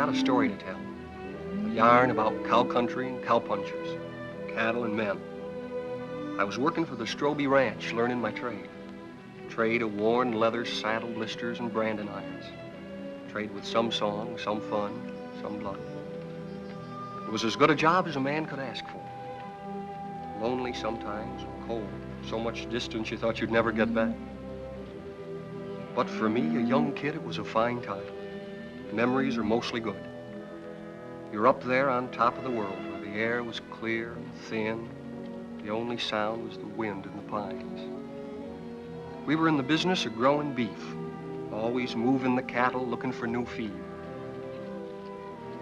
got a story to tell. A yarn about cow country and cowpunchers, cattle and men. I was working for the Stroby ranch, learning my trade. Trade of worn leather saddle blisters and branding irons. Trade with some song, some fun, some blood. It was as good a job as a man could ask for. Lonely sometimes, and cold. So much distance you thought you'd never get back. But for me, a young kid, it was a fine time. Memories are mostly good. You're up there on top of the world where the air was clear and thin. The only sound was the wind in the pines. We were in the business of growing beef, always moving the cattle, looking for new feed.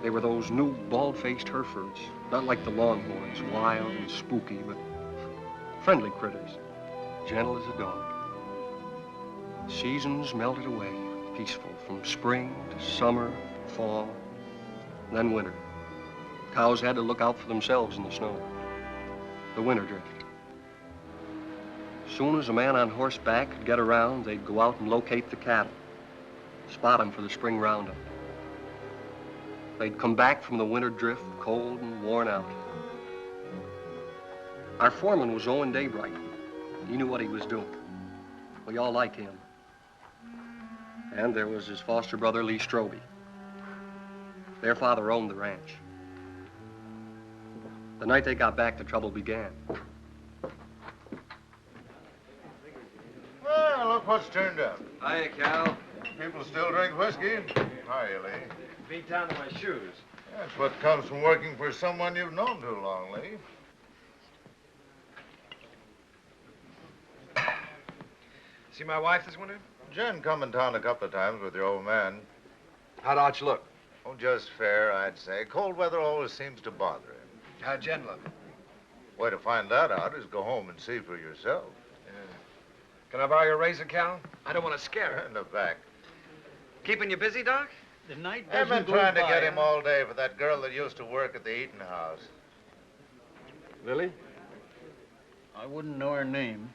They were those new bald-faced Herefords, not like the Longhorns, wild and spooky, but friendly critters, gentle as a dog. Seasons melted away, peaceful, from spring to summer, fall, and then winter. Cows had to look out for themselves in the snow. The winter drift. As soon as a man on horseback could get around, they'd go out and locate the cattle, spot them for the spring roundup. They'd come back from the winter drift, cold and worn out. Our foreman was Owen Daybright. He knew what he was doing. We all liked him. And there was his foster brother, Lee Stroby. Their father owned the ranch. The night they got back, the trouble began. Well, look what's turned up. Hiya, Cal. People still drink whiskey. Hiya, Lee. Beat down to my shoes. That's what comes from working for someone you've known too long, Lee. See my wife this winter? Jen come in town a couple of times with your old man. How'd Arch look? Oh, just fair, I'd say. Cold weather always seems to bother him. How'd Jen look? Way to find that out is go home and see for yourself. Yeah. Can I borrow your razor, Cal? I don't want to scare her. In the back. Keeping you busy, Doc? The night I've doesn't been go trying to by, get him huh? all day for that girl that used to work at the eating house. Lily? I wouldn't know her name.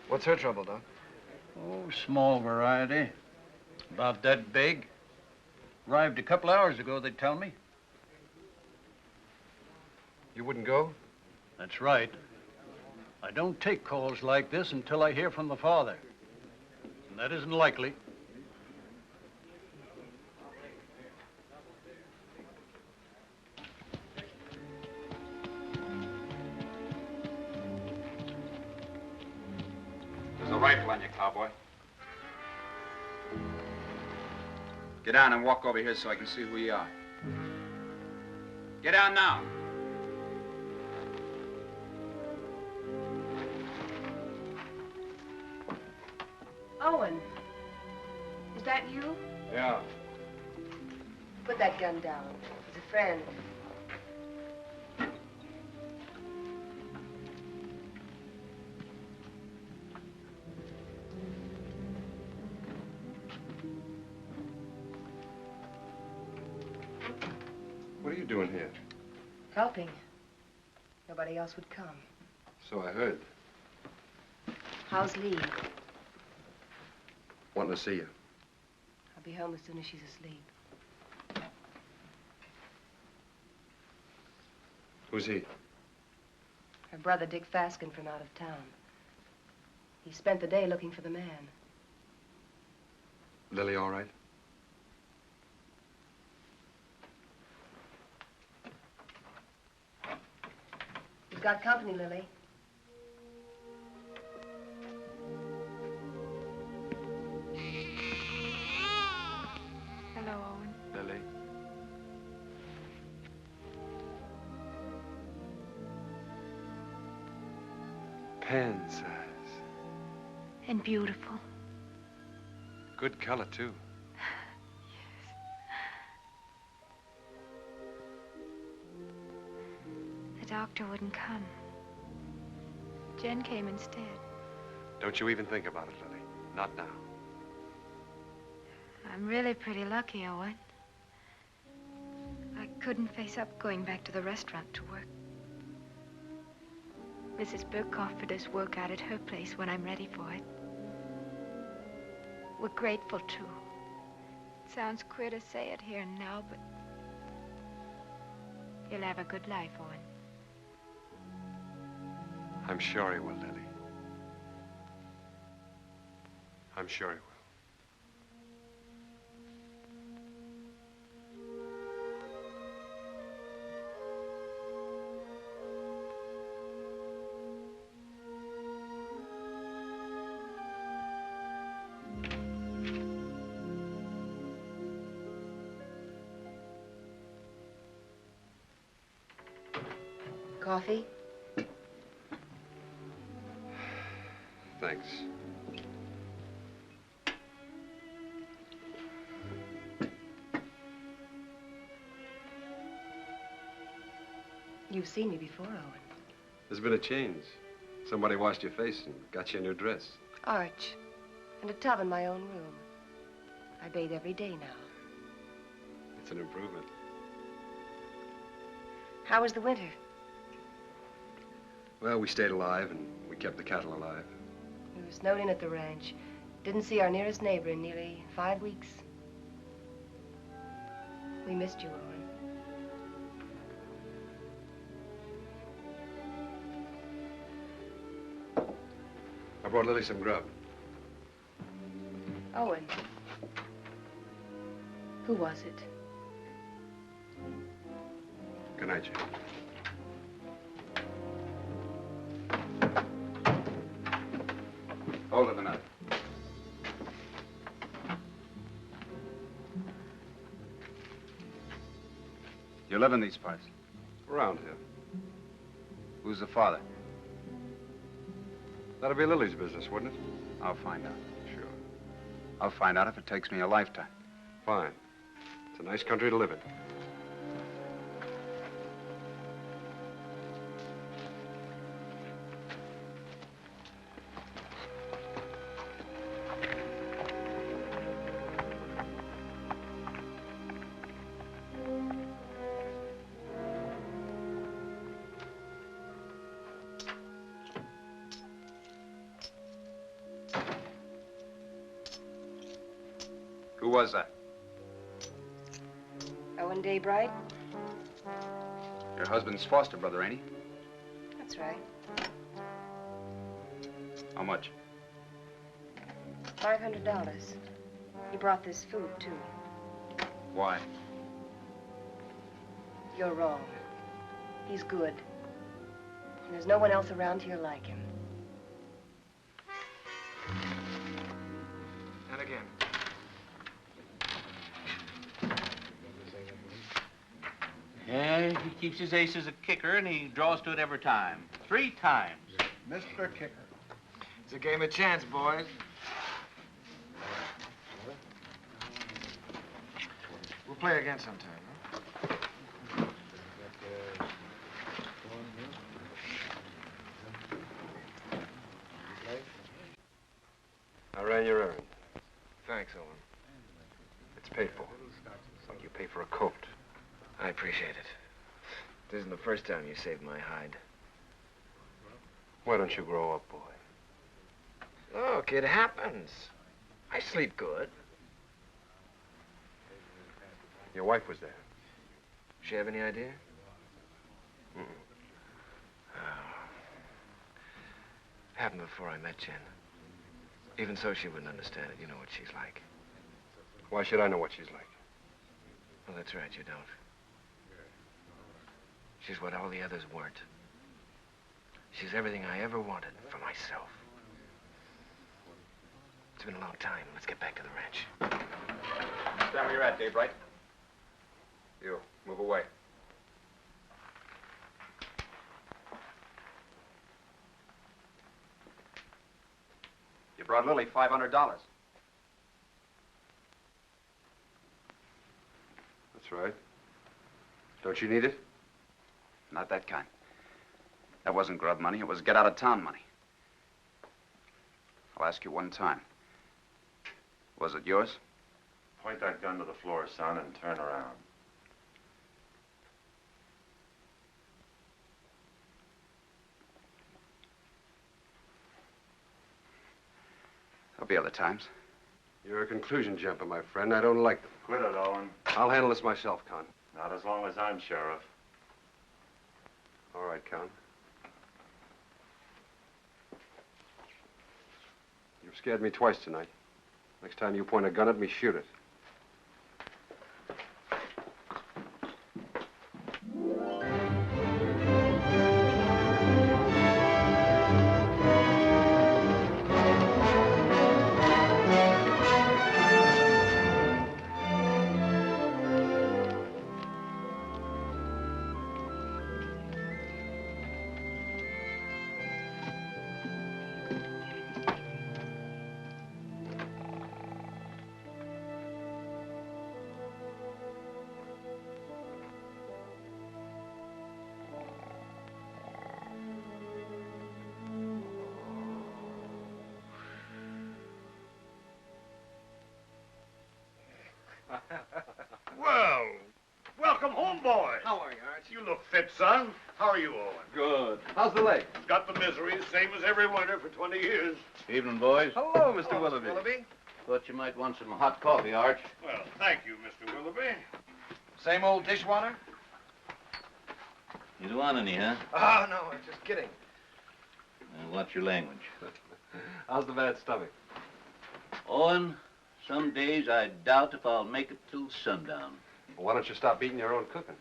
What's her trouble, Doc? Oh, small variety. About that big. Arrived a couple hours ago, they tell me. You wouldn't go? That's right. I don't take calls like this until I hear from the father. And that isn't likely. There's a rifle on you, cowboy. Get down and walk over here so I can see who you are. Get down now. Owen, is that you? Yeah. Put that gun down. He's a friend. What are you doing here? Helping. Nobody else would come. So I heard. How's Lee? Wanting to see you. I'll be home as soon as she's asleep. Who's he? Her brother, Dick Faskin, from out of town. He spent the day looking for the man. Lily all right? You've got company, Lily. Hello, Owen. Lily? Pen size. And beautiful. Good color, too. The doctor wouldn't come. Jen came instead. Don't you even think about it, Lily. Not now. I'm really pretty lucky, Owen. I couldn't face up going back to the restaurant to work. Mrs. Burke offered us work out at her place when I'm ready for it. We're grateful, too. sounds queer to say it here and now, but you'll have a good life, Owen. I'm sure he will, Lily. I'm sure he will. Coffee? Thanks. You've seen me before, Owen. There's been a change. Somebody washed your face and got you a new dress. Arch. And a tub in my own room. I bathe every day now. It's an improvement. How was the winter? Well, we stayed alive and we kept the cattle alive. We were snowed in at the ranch. Didn't see our nearest neighbor in nearly 5 weeks. We missed you, Owen. I brought Lily some grub. Owen. Who was it? Good night, Jane. Hold it a minute. You live in these parts? Around here. Who's the father? That'll be Lily's business, wouldn't it? I'll find out. Sure. I'll find out if it takes me a lifetime. Fine. It's a nice country to live in. Who was that? Owen Daybright? Your husband's foster brother, ain't he? That's right. How much? $500. He brought this food, too. Why? You're wrong. He's good. And there's no one else around here like him. And again. Yeah, he keeps his ace as a kicker, and he draws to it every time. 3 times. Mr. Kicker. It's a game of chance, boys. We'll play again sometime, huh? I ran your errand. Thanks, Owen. It's paid for. It's like you pay for a coat. I appreciate it. This isn't the first time you saved my hide. Why don't you grow up, boy? Look, it happens. I sleep good. Your wife was there. She have any idea? Mm-mm. Happened before I met Jen. Even so, she wouldn't understand it. You know what she's like. Why should I know what she's like? Well, that's right, you don't. She's what all the others weren't. She's everything I ever wanted for myself. It's been a long time. Let's get back to the ranch. Stand where you're at, Daybright. You, move away. You brought Lily $500. That's right. Don't you need it? Not that kind. That wasn't grub money. It was get-out-of-town money. I'll ask you one time. Was it yours? Point that gun to the floor, son, and turn around. There'll be other times. You're a conclusion jumper, my friend. I don't like them. Quit it, Owen. I'll handle this myself, Con. Not as long as I'm sheriff. All right, Con. You've scared me twice tonight. Next time you point a gun at me, shoot it. Well, welcome home, boy. How are you, Arch? You look fit, son. How are you, Owen? Good. How's the leg? Got the misery, same as every winter for 20 years. Evening, boys. Hello, Mr. Willoughby. Thought you might want some hot coffee, Arch. Well, thank you, Mr. Willoughby. Same old dishwater? You don't want any, huh? Oh, no, I'm just kidding. Watch your language. How's the bad stomach? Owen, some days I doubt if I'll make it till sundown. Well, why don't you stop eating your own cooking?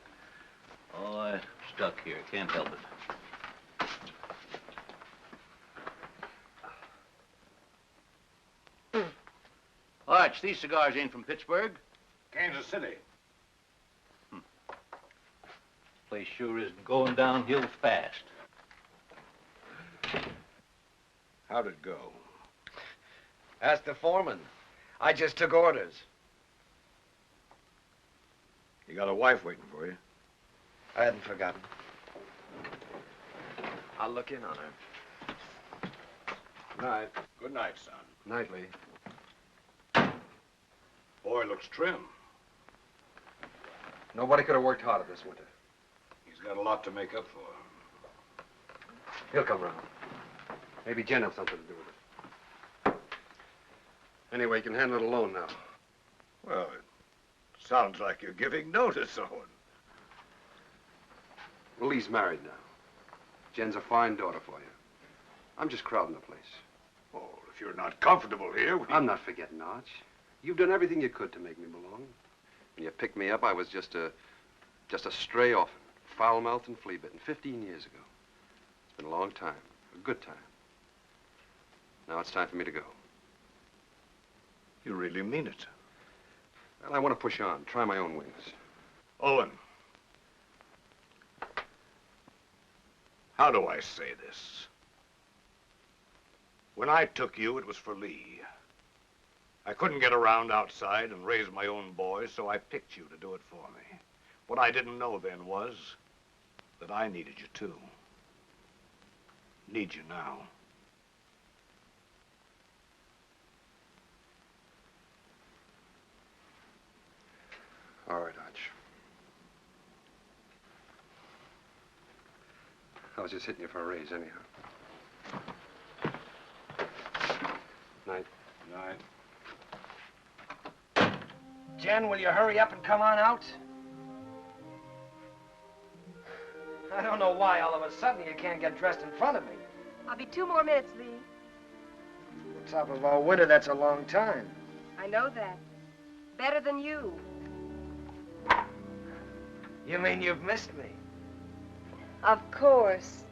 Oh, I'm stuck here. Can't help it. Arch, these cigars ain't from Pittsburgh. Kansas City. Place sure is going downhill fast. How'd it go? Ask the foreman. I just took orders. You got a wife waiting for you. I hadn't forgotten. I'll look in on her. Night. Good night, son. Nightly. Boy looks trim. Nobody could have worked harder this winter. He's got a lot to make up for. He'll come round. Maybe Jen has something to do with it. Anyway, you can handle it alone now. Well, it sounds like you're giving notice, Owen. Well, Lee's married now. Jen's a fine daughter for you. I'm just crowding the place. Oh, if you're not comfortable here, I'm not forgetting, Arch. You've done everything you could to make me belong. When you picked me up, I was just a stray orphan, foul-mouthed and flea-bitten, 15 years ago. It's been a long time, a good time. Now it's time for me to go. You really mean it. Well, I want to push on, try my own wings. Owen. How do I say this? When I took you, it was for Lee. I couldn't get around outside and raise my own boys, so I picked you to do it for me. What I didn't know then was that I needed you too. Need you now. All right, Arch. I was just hitting you for a raise anyhow. Night. Night. Jen, will you hurry up and come on out? I don't know why all of a sudden you can't get dressed in front of me. I'll be 2 more minutes, Lee. On top of all winter, that's a long time. I know that. Better than you. You mean you've missed me? Of course.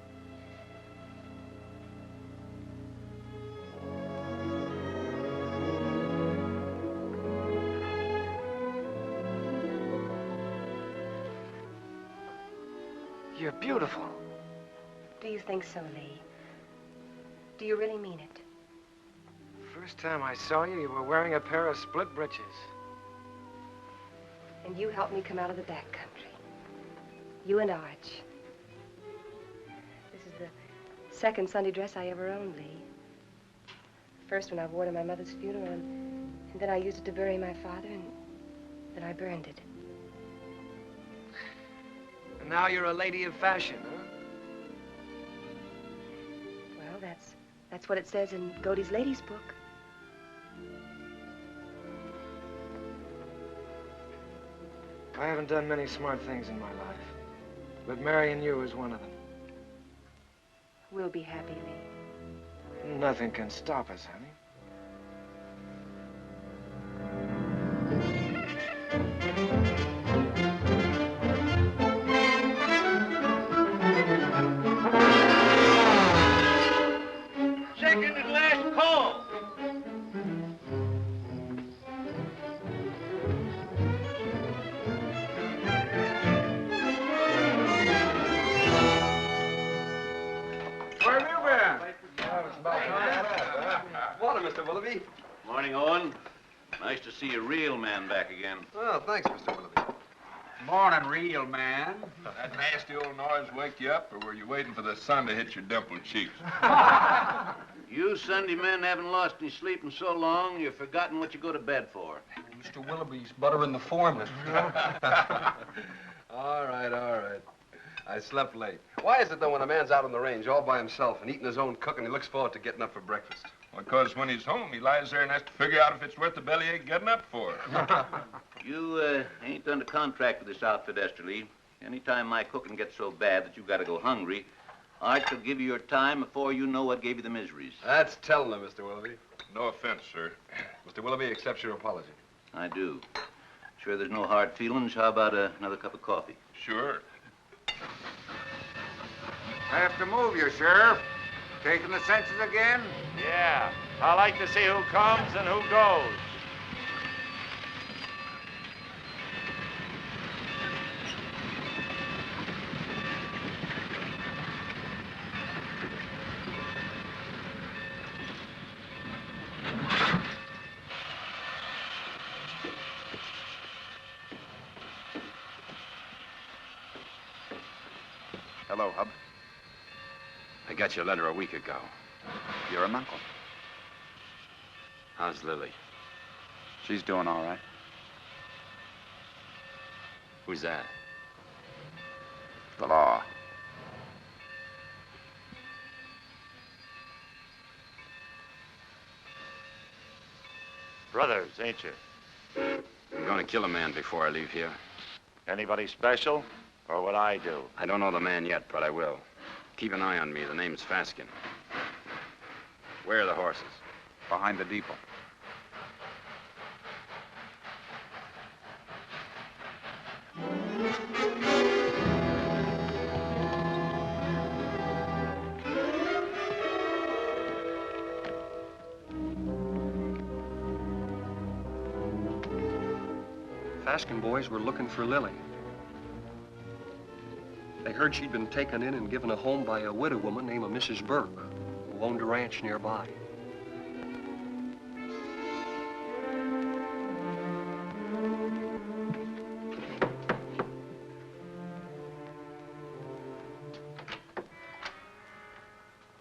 You're beautiful. Do you think so, Lee? Do you really mean it? First time I saw you, you were wearing a pair of split breeches. And you helped me come out of the back country. You and Arch. This is the second Sunday dress I ever owned, Lee. First one I wore to my mother's funeral, and then I used it to bury my father, and then I burned it. And now you're a lady of fashion, huh? Well, that's what it says in Godey's Ladies' Book. I haven't done many smart things in my life, but marrying you is one of them. We'll be happy, Lee. Nothing can stop us, honey. Second and last call. Where have you been? Water, Mr. Willoughby. Morning, Owen. Nice to see a real man back again. Well, thanks, Mr. Willoughby. Morning, real man. That nasty old noise wake you up, or were you waiting for the sun to hit your dimpled cheeks? You Sunday men haven't lost any sleep in so long, you've forgotten what you go to bed for. Mr. Willoughby's buttering the foreman. All right. I slept late. Why is it, though, when a man's out on the range all by himself and eating his own cooking, he looks forward to getting up for breakfast? Because when he's home, he lies there and has to figure out if it's worth the bellyache getting up for. You ain't under contract with this outfit, Esterly. Anytime my cooking gets so bad that you've got to go hungry, Art will give you your time before you know what gave you the miseries. That's telling him, Mr. Willoughby. No offense, sir. Mr. Willoughby accepts your apology. I do. Sure there's no hard feelings. How about another cup of coffee? Sure. I have to move you, Sheriff. Taking the census again? Yeah. I like to see who comes and who goes. Hello, Hub. I got your letter a week ago. You're an uncle. How's Lily? She's doing all right. Who's that? The law. Brothers, ain't you? I'm going to kill a man before I leave here. Anybody special? Or what I do? I don't know the man yet, but I will. Keep an eye on me. The name's Faskin. Where are the horses? Behind the depot. Faskin boys were looking for Lily. They heard she'd been taken in and given a home by a widow woman named Mrs. Burt, who owned a ranch nearby.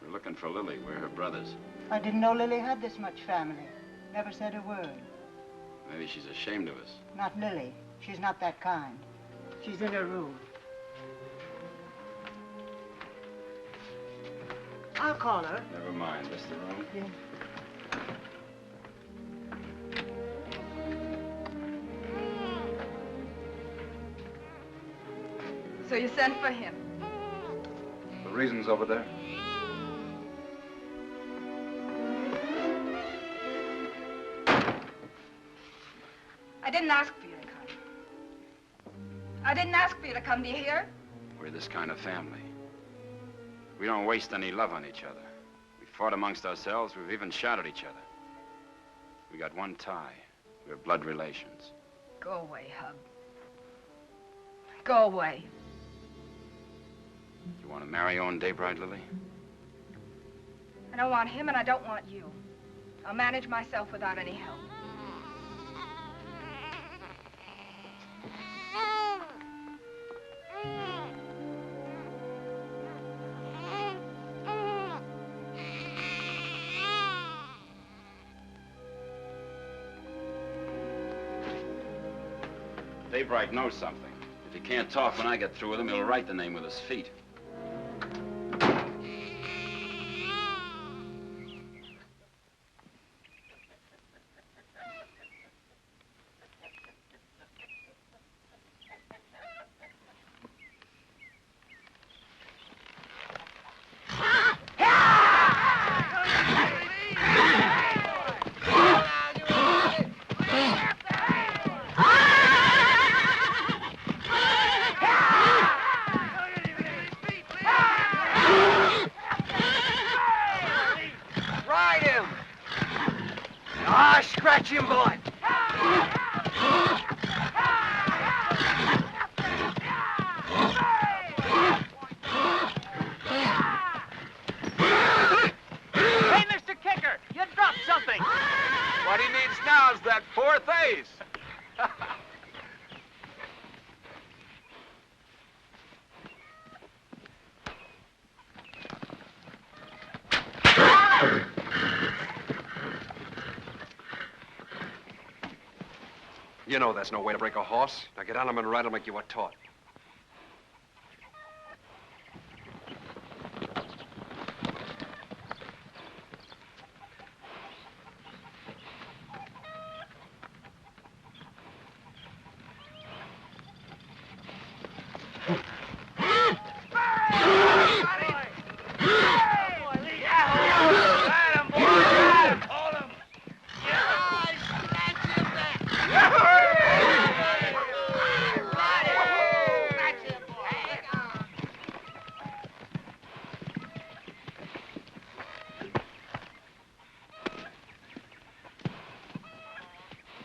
We're looking for Lily. We're her brothers. I didn't know Lily had this much family. Never said a word. Maybe she's ashamed of us. Not Lily. She's not that kind. She's in her room. I'll call her. Never mind. This the room? Yeah. So you sent for him? The reason's over there. I didn't ask for you to come. I didn't ask for you to come. Do you hear? We're this kind of family. We don't waste any love on each other. We fought amongst ourselves. We've even shot at each other. We got one tie. We're blood relations. Go away, Hub. Go away. You want to marry Owen Daybright, Lily? I don't want him and I don't want you. I'll manage myself without any help. Daybright knows something. If he can't talk when I get through with him, he'll write the name with his feet. You know that's no way to break a horse. Now get on him and ride him like you were taught.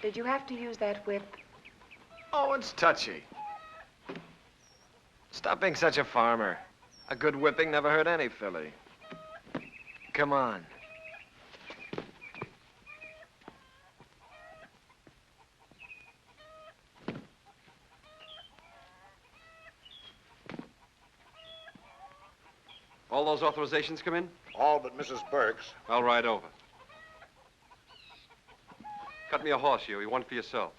Did you have to use that whip? Oh, it's touchy. Stop being such a farmer. A good whipping never hurt any filly. Come on. All those authorizations come in? All but Mrs. Burke's. I'll ride over. Cut me a horse, Huey. One for yourself.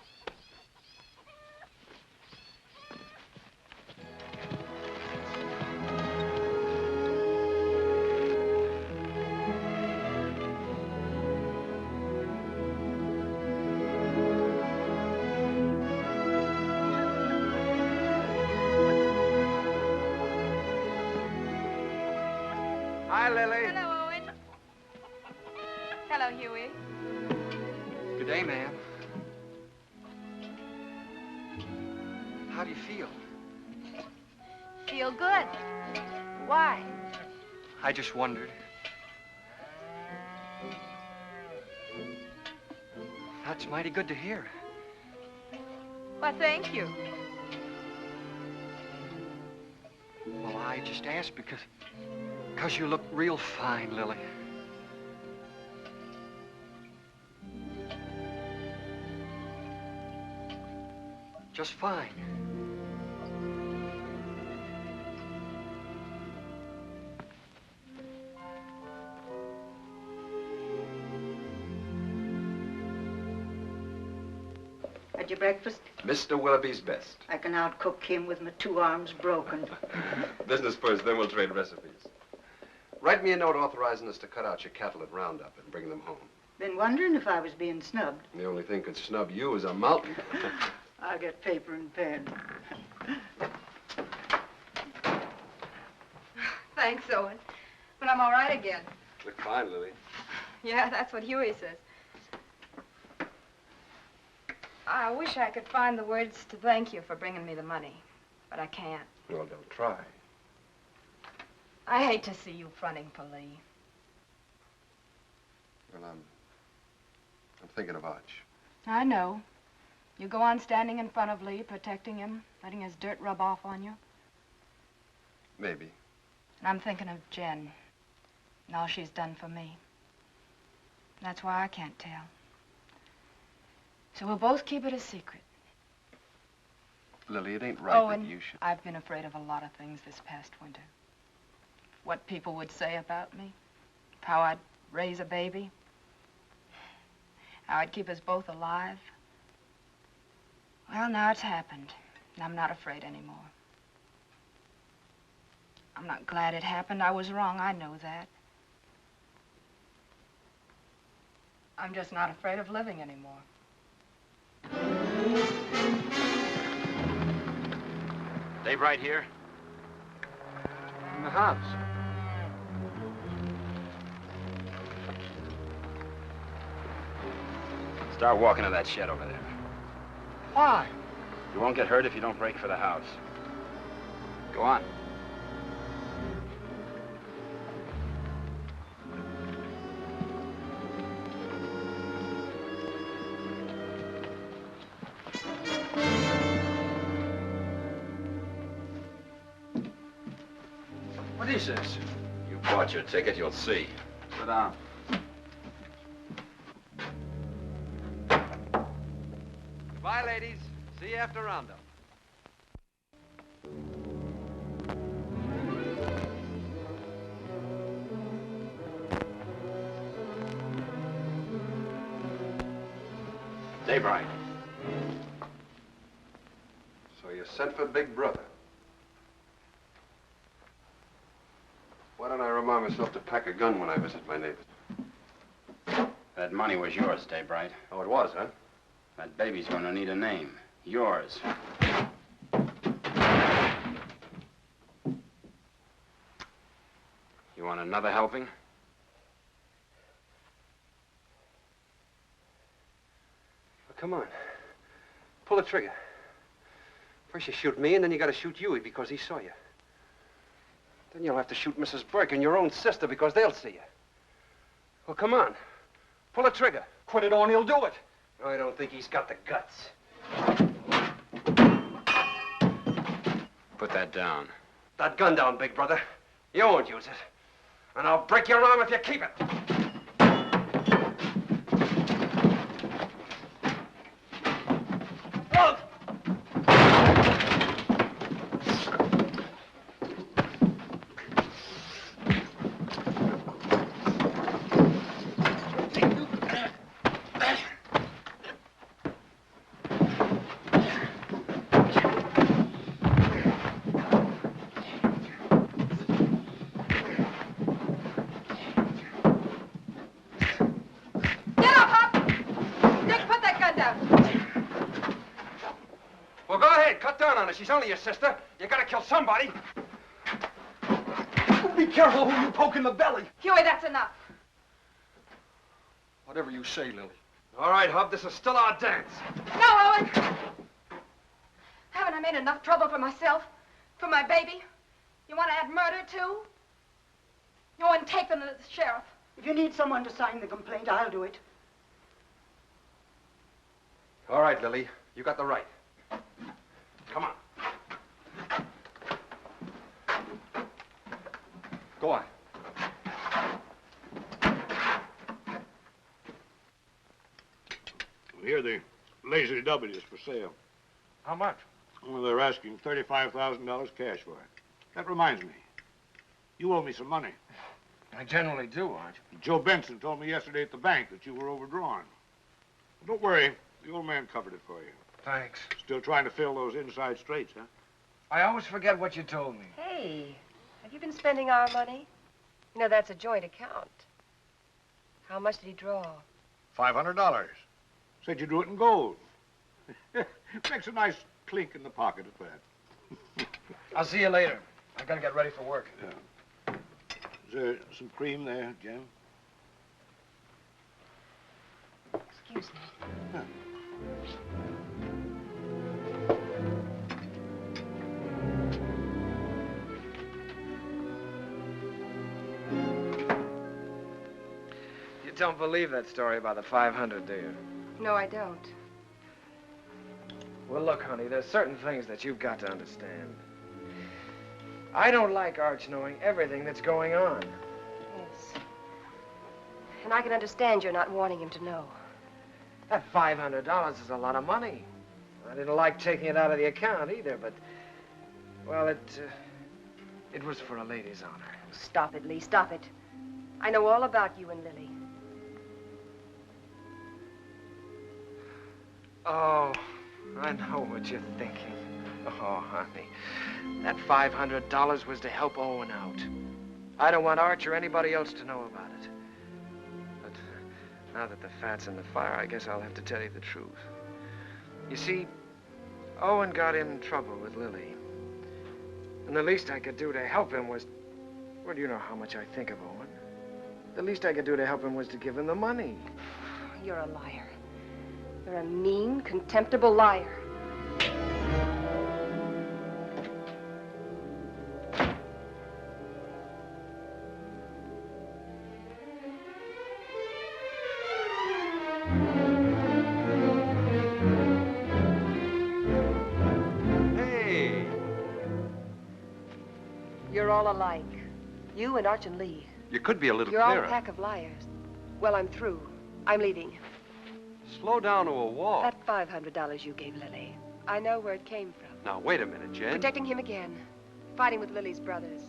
Hi, Lily. Hello, Owen. Hello, Huey. Good day, ma'am. How do you feel? Feel good. Why? I just wondered. That's mighty good to hear. Well, thank you. Well, I just asked because you look real fine, Lily. Just fine. Had your breakfast? Mr. Willoughby's best. I can outcook him with my 2 arms broken. Business first, then we'll trade recipes. Write me a note authorizing us to cut out your cattle at roundup and bring them home. Been wondering if I was being snubbed. The only thing could snub you is a mountain. I'll get paper and pen. Thanks, Owen. But I'm all right again. Look fine, Lily. Yeah, that's what Huey says. I wish I could find the words to thank you for bringing me the money, but I can't. Well, don't try. I hate to see you fronting for Lee. Well, I'm thinking of Arch. I know. You go on standing in front of Lee, protecting him, letting his dirt rub off on you. Maybe. And I'm thinking of Jen, and all she's done for me. That's why I can't tell. So we'll both keep it a secret. Lily, it ain't right Owen, that you should... I've been afraid of a lot of things this past winter. What people would say about me, how I'd raise a baby, how I'd keep us both alive. Well, now it's happened, and I'm not afraid anymore. I'm not glad it happened. I was wrong, I know that. I'm just not afraid of living anymore. Dave right here? In the house. Start walking to that shed over there. Why? You won't get hurt if you don't break for the house. Go on. What is this? You bought your ticket, you'll see. Sit down. Goodbye, ladies. See you after roundup. Dave Wright. sent for Big Brother. Why don't I remind myself to pack a gun when I visit my neighbors? That money was yours, Daybright. Oh, it was, huh? That baby's gonna need a name. Yours. You want another helping? Well, come on. Pull the trigger. First you shoot me, and then you gotta shoot Huey because he saw you. Then you'll have to shoot Mrs. Burke and your own sister because they'll see you. Well, come on. Pull the trigger. Put it on, he'll do it. I don't think he's got the guts. Put that down. That gun down, Big Brother. You won't use it. And I'll break your arm if you keep it. She's only your sister. You gotta kill somebody. Be careful who you poke in the belly. Huey, that's enough. Whatever you say, Lily. All right, Hub, this is still our dance. No, Owen. Haven't I made enough trouble for myself? For my baby? You want to add murder, too? Owen, take them to the sheriff. If you need someone to sign the complaint, I'll do it. All right, Lily. You got the right. Come on. Go on. Here, the Lazy W is for sale. How much? Well, they're asking $35,000 cash for it. That reminds me. You owe me some money. I generally do, Arch. Joe Benson told me yesterday at the bank that you were overdrawn. Don't worry. The old man covered it for you. Thanks. Still trying to fill those inside straights, huh? I always forget what you told me. Hey, have you been spending our money? You know, that's a joint account. How much did he draw? $500. Said you drew it in gold. Makes a nice clink in the pocket at that. I'll see you later. I gotta get ready for work. Yeah. Is there some cream there, Jim? Excuse me. Yeah. You don't believe that story about the 500, do you? No, I don't. Well, look, honey, there's certain things that you've got to understand. I don't like Arch knowing everything that's going on. Yes. And I can understand you're not wanting him to know. That $500 is a lot of money. I didn't like taking it out of the account either, but, well, it was for a lady's honor. Stop it, Lee, stop it. I know all about you and Lily. Oh, I know what you're thinking. Oh, honey, that $500 was to help Owen out. I don't want Arch or anybody else to know about it. But now that the fat's in the fire, I guess I'll have to tell you the truth. You see, Owen got in trouble with Lily. And the least I could do to help him was, well, you know how much I think of Owen. The least I could do to help him was to give him the money. You're a liar. You're a mean, contemptible liar. Hey! You're all alike. You and Arch and Lee. You could be a little You're all clearer. a pack of liars. Well, I'm through. I'm leaving. Slow down to a walk. That $500 you gave Lily, I know where it came from. Now, wait a minute, Jen. Protecting him again. Fighting with Lily's brothers.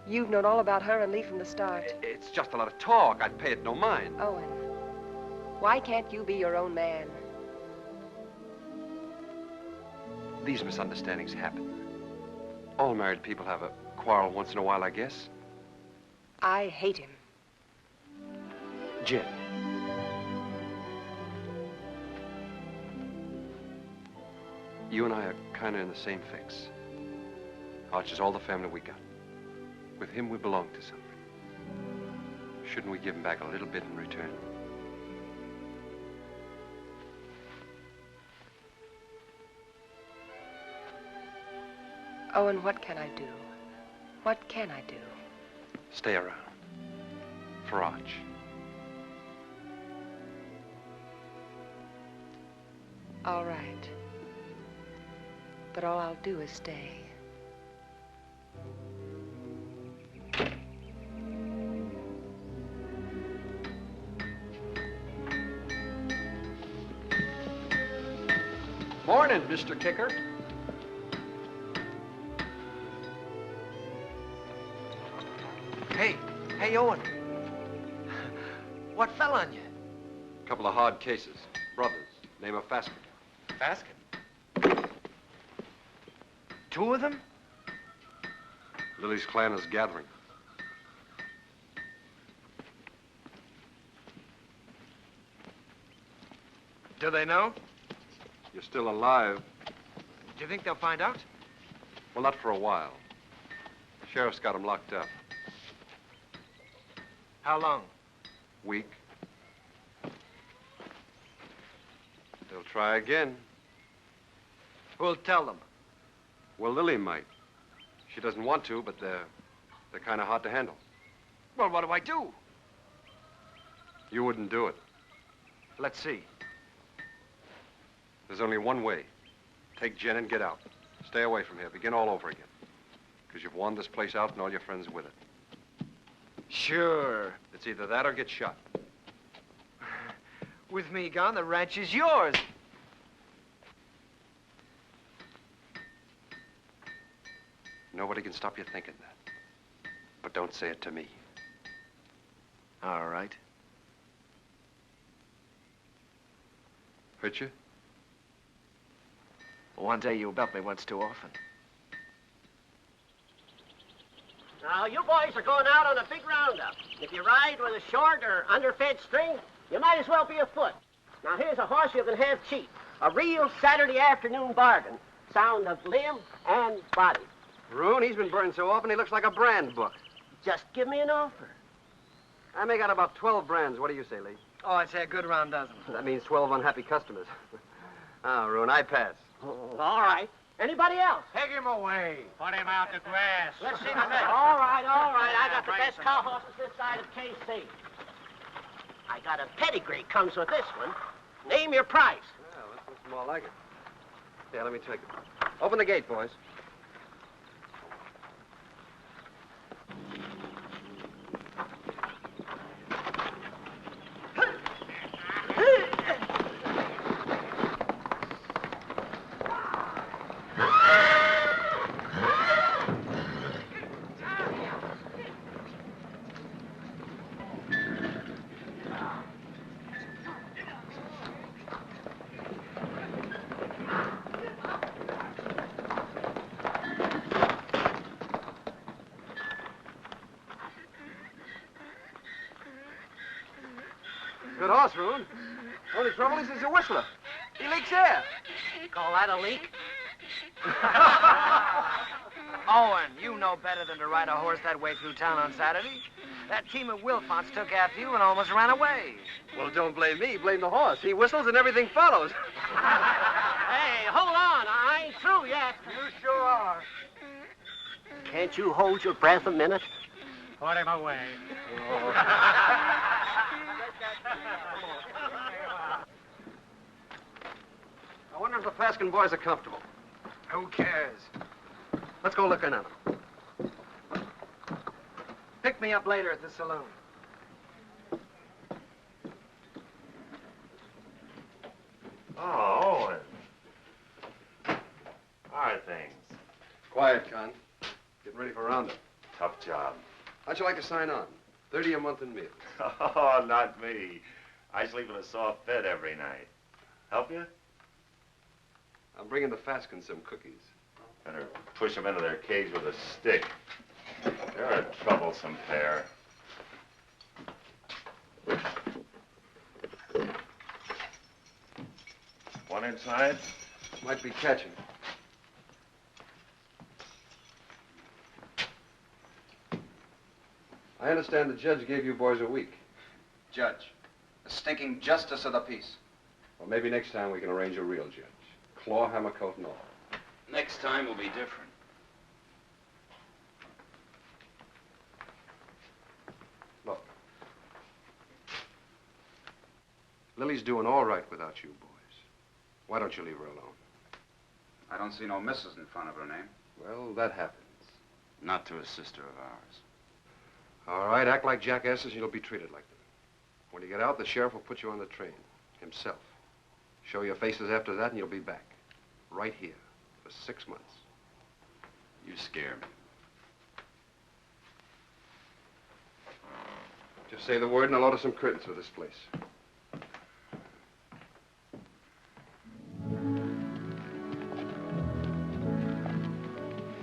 You've known all about her and Lee from the start. It's just a lot of talk. I'd pay it no mind. Owen, why can't you be your own man? these misunderstandings happen. All married people have a quarrel once in a while, I guess. I hate him. Jen. You and I are kind of in the same fix. Arch is all the family we got. With him, we belong to something. Shouldn't we give him back a little bit in return? Owen, what can I do? What can I do? Stay around. For Arch. All right. But all I'll do is stay. Morning, Mr. Kicker. Hey, Owen. What fell on you? A couple of hard cases. Brothers. Name of Faskin. Faskin? Two of them? Lily's clan is gathering. Do they know? You're still alive. Do you think they'll find out? Well, not for a while. Sheriff's got him locked up. How long? Week. They'll try again. Who'll tell them? Well, Lily might. She doesn't want to, but they're kind of hard to handle. Well, what do I do? You wouldn't do it. Let's see. There's only one way. Take Jen and get out. Stay away from here. Begin all over again. Because you've worn this place out and all your friends with it. Sure. It's either that or get shot. With me gone, the ranch is yours. Nobody can stop you thinking that. But don't say it to me. All right. Hurt you? One day you'll belt me once too often. Now, you boys are going out on a big roundup. If you ride with a short or underfed string, you might as well be afoot. Now, here's a horse you can have cheap. A real Saturday afternoon bargain. Sound of limb and body. Rune, he's been burned so often he looks like a brand book. Just give me an offer. I make out about 12 brands. What do you say, Lee? Oh, I'd say a good round dozen. That means 12 unhappy customers. Oh, Rune, I pass. All right. Anybody else? Take him away. Put him out to grass. Let's see the next. All right. I got the best cow horses this side of KC. I got a pedigree comes with this one. Name your price. Well, this looks more like it. Yeah, let me take it. Open the gate, boys. Good horse, Rune. Only trouble is he's a whistler. He leaks air. Call that a leak? Owen, you know better than to ride a horse that way through town on Saturday. That team of Wilfonts took after you and almost ran away. Well, don't blame me. Blame the horse. He whistles and everything follows. Hey, hold on. I ain't through yet. You sure are. Can't you hold your breath a minute? Put him away. I wonder if the Faskin boys are comfortable. Who cares? Let's go look in on them. Pick me up later at the saloon. Oh, Owen. How are things? Quiet, Con. Getting ready for roundup. Tough job. How'd you like to sign on? 30 a month in meals. Oh, not me. I sleep in a soft bed every night. Help you? I'm bringing the Faskin some cookies. Better push them into their cage with a stick. They're a troublesome pair. One inside? Might be catching. I understand the judge gave you boys a week. Judge, the stinking justice of the peace. Well, maybe next time we can arrange a real judge. Claw, hammer, coat, and all. Next time will be different. Look. Lily's doing all right without you boys. Why don't you leave her alone? I don't see no missus in front of her name. Well, that happens. Not to a sister of ours. All right, act like jackasses and you'll be treated like them. When you get out, the sheriff will put you on the train. Himself. Show your faces after that and you'll be back. Right here. For 6 months. You scare me. Just say the word and I'll order some curtains for this place.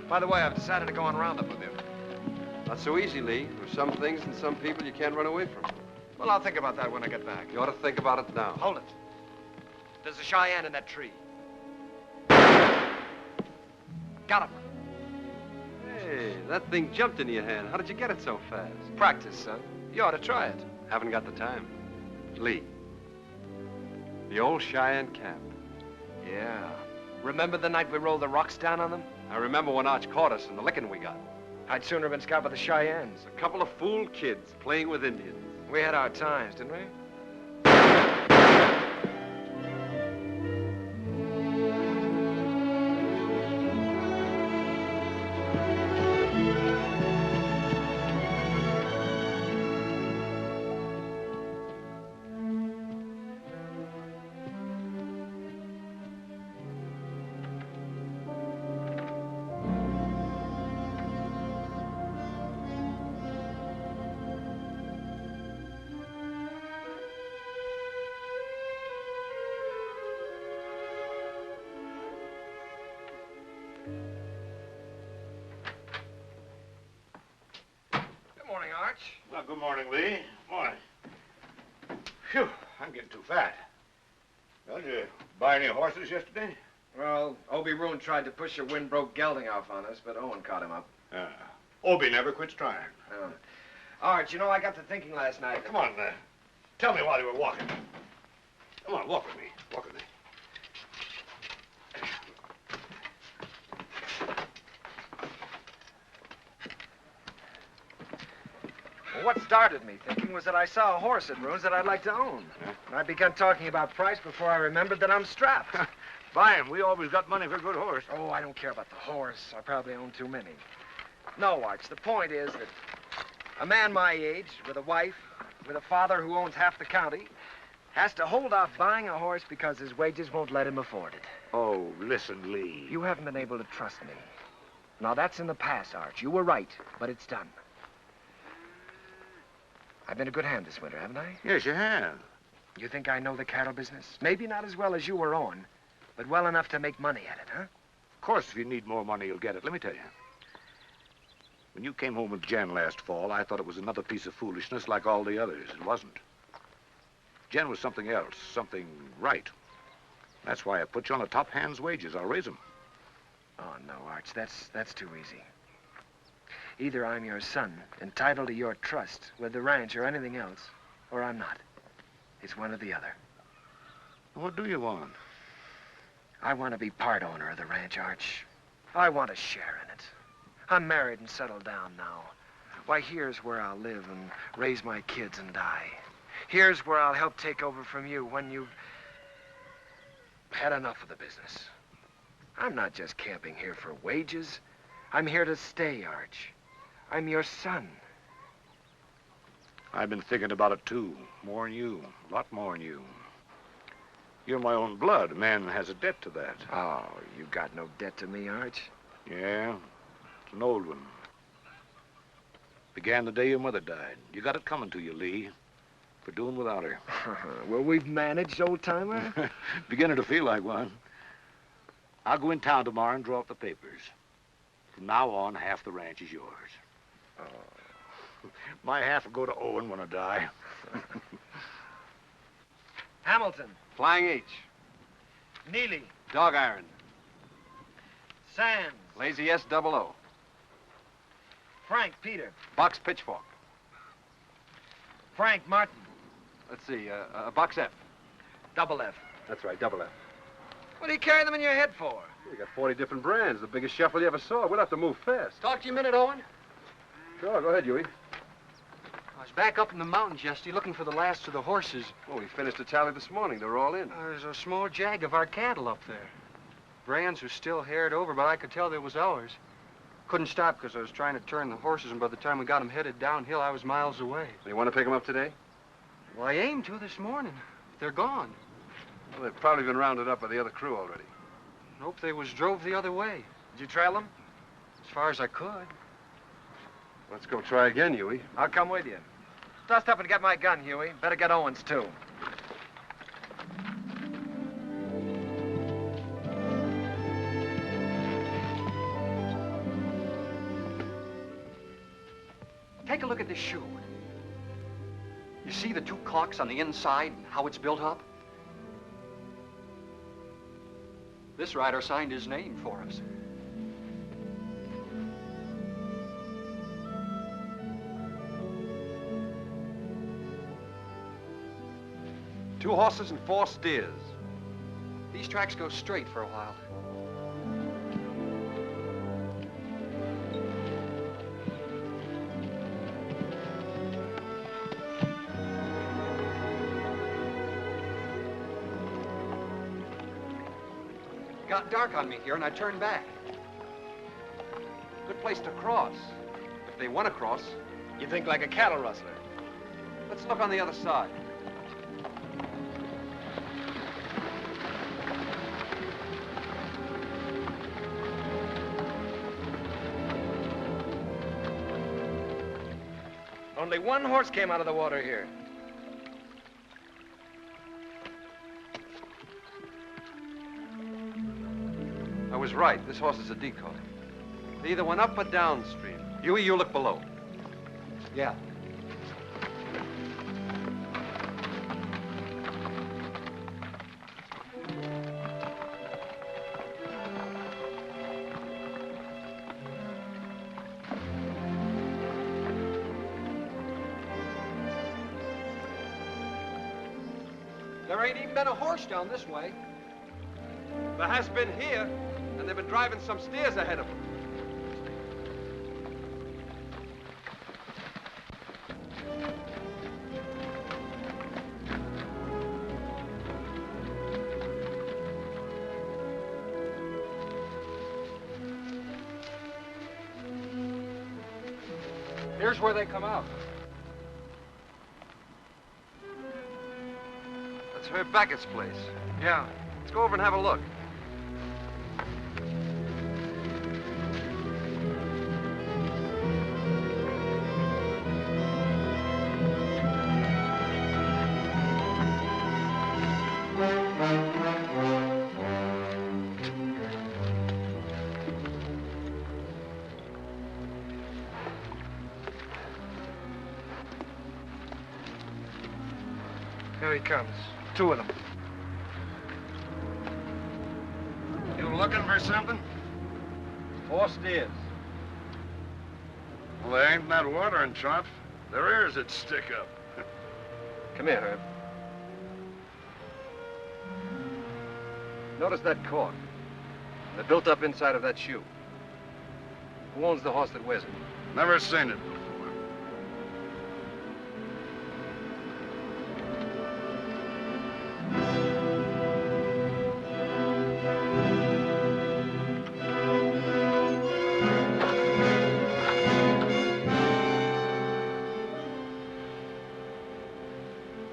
By the way, I've decided to go on roundup with you. Not so easy, Lee. There's some things and some people you can't run away from. Well, I'll think about that when I get back. You ought to think about it now. Hold it. There's a Cheyenne in that tree. Got him. Hey, that thing jumped into your hand. How did you get it so fast? Practice, son. You ought to try it. Haven't got the time. Lee. The old Cheyenne camp. Yeah. Remember the night we rolled the rocks down on them? I remember when Arch caught us and the licking we got. I'd sooner have been scalped by the Cheyennes. A couple of fool kids playing with Indians. We had our times, didn't we? Well, good morning, Lee. Morning. Phew, I'm getting too fat. Well, did you buy any horses yesterday? Well, Obie Roon tried to push a wind-broke gelding off on us, but Owen caught him up. Obie never quits trying. Art, you know, I got to thinking last night. Come on, tell me while you were walking. Come on, walk with me. Walk with me. Well, what started me thinking was that I saw a horse at Roon's that I'd like to own. And I began talking about price before I remembered that I'm strapped. Buy him. We always got money for a good horse. Oh, I don't care about the horse. I probably own too many. No, Arch, the point is that a man my age, with a wife, with a father who owns half the county, has to hold off buying a horse because his wages won't let him afford it. Oh, listen, Lee. You haven't been able to trust me. Now, that's in the past, Arch. You were right, but it's done. I've been a good hand this winter, haven't I? Yes, you have. You think I know the cattle business? Maybe not as well as you or Owen, but well enough to make money at it, huh? Of course, if you need more money, you'll get it. Let me tell you. When you came home with Jen last fall, I thought it was another piece of foolishness like all the others. It wasn't. Jen was something else, something right. That's why I put you on the top hand's wages. I'll raise them. Oh, no, Arch, that's too easy. Either I'm your son, entitled to your trust with the ranch or anything else, or I'm not. It's one or the other. What do you want? I want to be part owner of the ranch, Arch. I want a share in it. I'm married and settled down now. Why, here's where I'll live and raise my kids and die. Here's where I'll help take over from you when you've had enough of the business. I'm not just camping here for wages. I'm here to stay, Arch. I'm your son. I've been thinking about it, too. More than you. A lot more than you. You're my own blood. A man has a debt to that. Oh, you got no debt to me, Arch. Yeah, it's an old one. Began the day your mother died. You got it coming to you, Lee, for doing without her. Well, we've managed, old-timer. Beginning to feel like one. I'll go in town tomorrow and draw up the papers. From now on, half the ranch is yours. Oh. My half will go to Owen when I die. Hamilton. Flying H. Neely. Dog iron. Sands. Lazy S double O. Frank Peter. Box pitchfork. Frank Martin. Let's see, box F. Double F. That's right, double F. What do you carry them in your head for? You got 40 different brands, the biggest shuffle you ever saw. We'll have to move fast. Talk to you a minute, Owen. Sure, go ahead, Huey. I was back up in the mountains yesterday looking for the last of the horses. Oh, we finished the tally this morning. They were all in. There's a small jag of our cattle up there. Brands were still haired over, but I could tell they was ours. Couldn't stop because I was trying to turn the horses, and by the time we got them headed downhill, I was miles away. You want to pick them up today? Well, I aimed to this morning. They're gone. Well, they've probably been rounded up by the other crew already. Nope, they was drove the other way. Did you trail them? As far as I could. Let's go try again, Huey. I'll come with you. Dust up and get my gun, Huey. Better get Owen's, too. Take a look at this shoe. You see the two caulks on the inside and how it's built up? This rider signed his name for us. Two horses and 4 steers. These tracks go straight for a while. It got dark on me here, and I turned back. Good place to cross. If they want to cross. You think like a cattle rustler? Let's look on the other side. Only one horse came out of the water here. I was right. This horse is a decoy. They either went up or downstream. Huey, you look below. Yeah. There ain't even been a horse down this way. There has been here, and they've been driving some steers ahead of them. Here's where they come out. That's Herb Beckett's place. Yeah. Let's go over and have a look. Here he comes. 2 of them. You looking for something? 4 steers. Well, there ain't that watering trough. Their ears would stick up. Come here, Herb. Notice that cork. They're built up inside of that shoe. Who owns the horse that wears it? Never seen it before.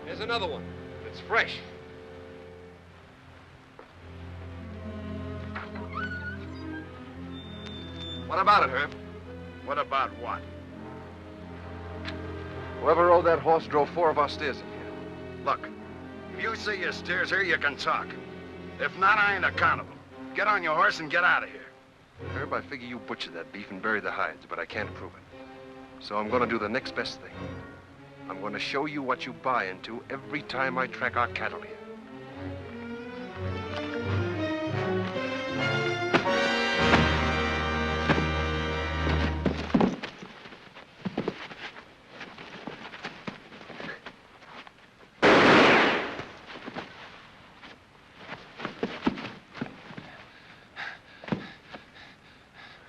Here's another one. It's fresh. What about it, Herb? What about what? Whoever rode that horse drove 4 of our steers in here. Look, if you see your steers here, you can talk. If not, I ain't accountable. Get on your horse and get out of here. Herb, I figure you butchered that beef and buried the hides, but I can't prove it. So I'm gonna do the next best thing. I'm gonna show you what you buy into every time I track our cattle here.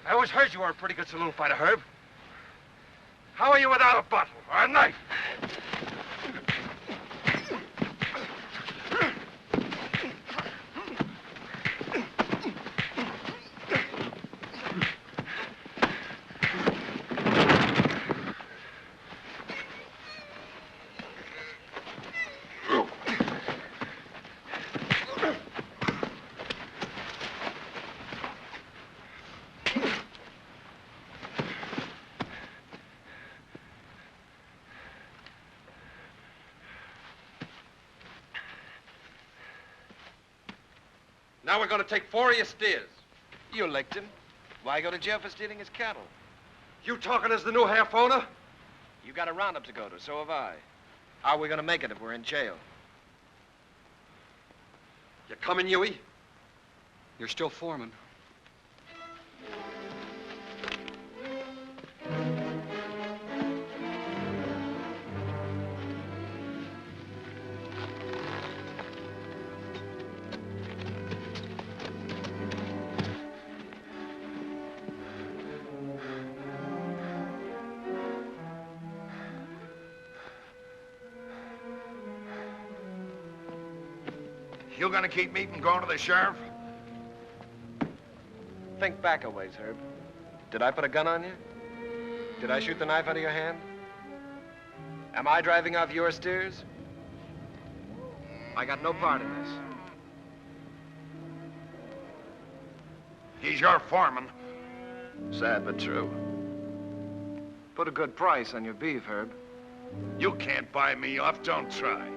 I always heard you were a pretty good saloon fighter, Herb. How are you without a bottle or a knife? Now we're going to take 4 of your steers. You licked him. Why go to jail for stealing his cattle? You talking as the new half owner? You got a roundup to go to, so have I. How are we going to make it if we're in jail? You coming, Huey? You're still foreman. You gonna keep me from going to the sheriff? Think back a ways, Herb. Did I put a gun on you? Did I shoot the knife out of your hand? Am I driving off your steers? I got no part in this. He's your foreman. Sad but true. Put a good price on your beef, Herb. You can't buy me off, don't try.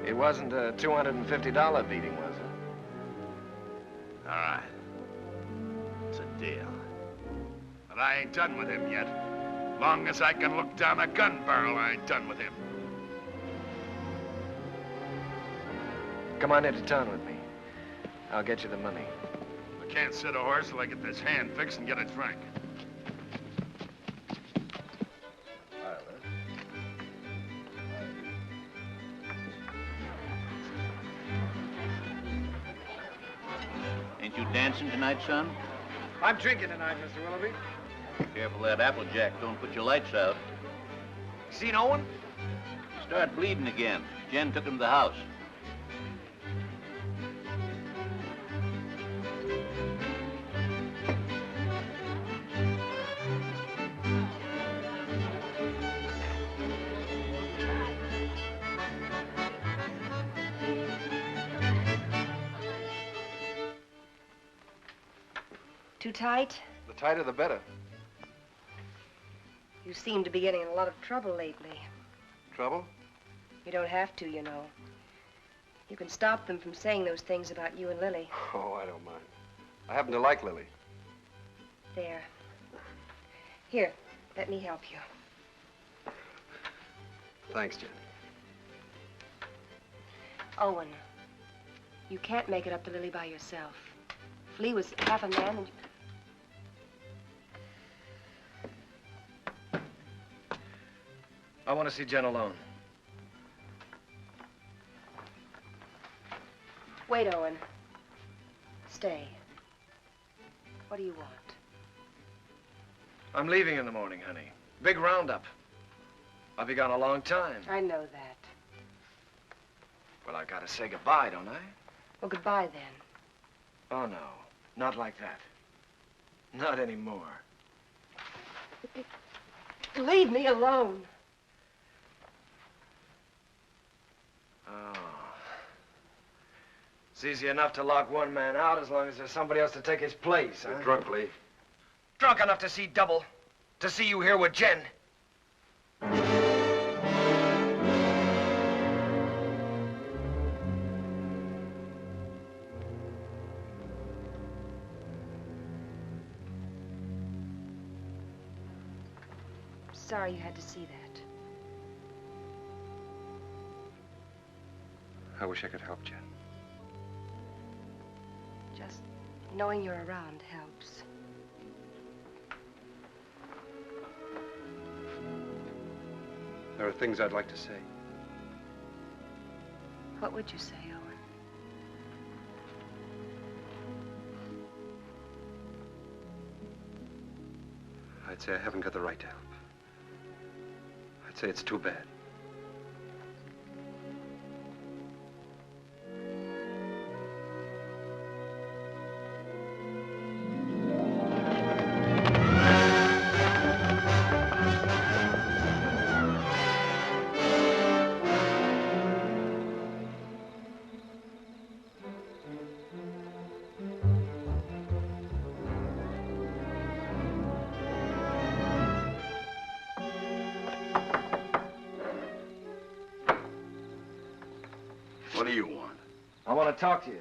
It wasn't a $250 beating, was it? All right. It's a deal. But I ain't done with him yet. Long as I can look down a gun barrel, I ain't done with him. Come on into town with me. I'll get you the money. I can't sit a horse till I get this hand fixed and get it frank. Ain't you dancing tonight, son? I'm drinking tonight, Mr. Willoughby. Careful that Applejack don't put your lights out. Seen Owen? Start bleeding again. Jen took him to the house. Too tight? The tighter, the better. You seem to be getting in a lot of trouble lately. Trouble? You don't have to, you know. You can stop them from saying those things about you and Lily. Oh, I don't mind. I happen to like Lily. There. Here, let me help you. Thanks, Jen. Owen, you can't make it up to Lily by yourself. Flea was half a man and... I want to see Jen alone. Wait, Owen. Stay. What do you want? I'm leaving in the morning, honey. Big roundup. I'll be gone a long time. I know that. Well, I've got to say goodbye, don't I? Well, goodbye then. Oh, no. Not like that. Not anymore. Leave me alone. Oh. It's easy enough to lock one man out as long as there's somebody else to take his place, huh? You're drunk, Lee. Drunk enough to see double. To see you here with Jen. sorry you had to see that. I wish I could help, Jen. Just knowing you're around helps. There are things I'd like to say. What would you say, Owen? I'd say I haven't got the right to help. I'd say it's too bad. What do you want? I want to talk to you.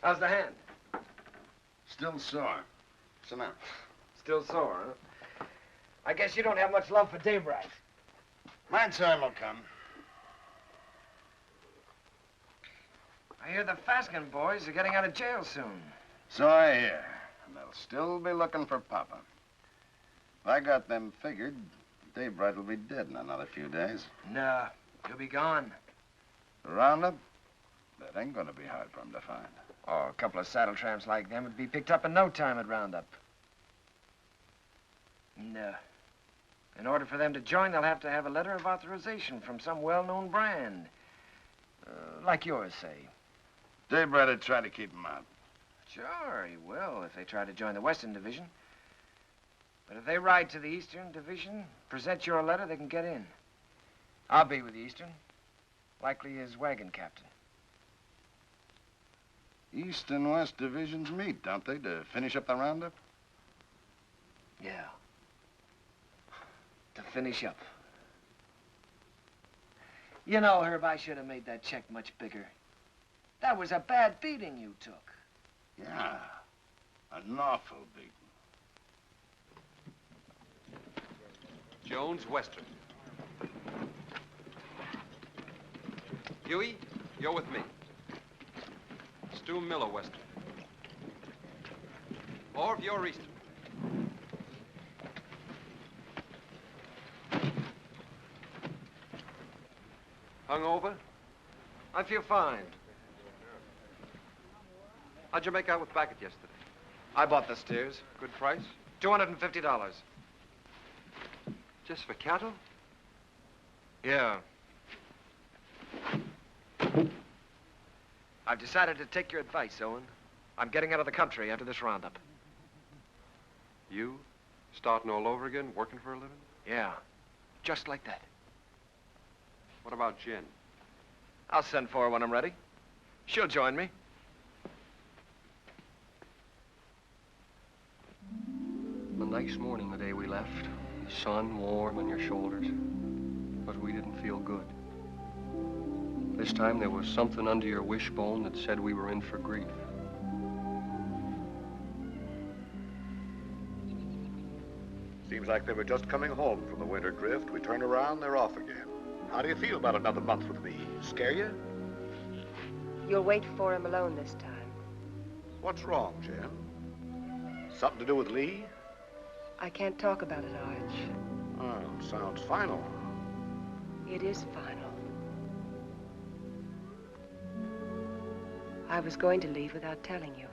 How's the hand? Still sore. Sit down. Still sore, huh? I guess you don't have much love for Daybright. My time will come. I hear the Faskin boys are getting out of jail soon. So I hear. And they'll still be looking for Papa. If I got them figured, Daybright will be dead in another few days. No, he'll be gone. The roundup? That ain't gonna be hard for him to find. Oh, a couple of saddle tramps like them would be picked up in no time at roundup. No. In order for them to join, they'll have to have a letter of authorization from some well-known brand. Like yours, say. Daybright would try to keep him out. Sure, he will if they try to join the Western Division. But if they ride to the Eastern Division, present your letter, they can get in. I'll be with the Eastern. Likely his wagon captain. East and West divisions meet, don't they, to finish up the roundup? Yeah. To finish up. You know, Herb, I should have made that check much bigger. That was a bad beating you took. Yeah. An awful beating. Jones, Western. Huey, you're with me. Stu Miller, Western. Orv, you're Eastern. Hungover? I feel fine. How'd you make out with Backett yesterday? I bought the steers. Good price? $250. Just for cattle? Yeah. I've decided to take your advice, Owen. I'm getting out of the country after this roundup. You? Starting all over again, working for a living? Yeah. Just like that. What about Jen? I'll send for her when I'm ready. She'll join me. The nice morning the day we left. The sun warm on your shoulders. But we didn't feel good. This time there was something under your wishbone that said we were in for grief. Seems like they were just coming home from the winter drift. We turn around, they're off again. How do you feel about another month with me? Scare you? You'll wait for him alone this time. What's wrong, Jen? Something to do with Lee? I can't talk about it, Arch. Oh, sounds final. It is final. I was going to leave without telling you.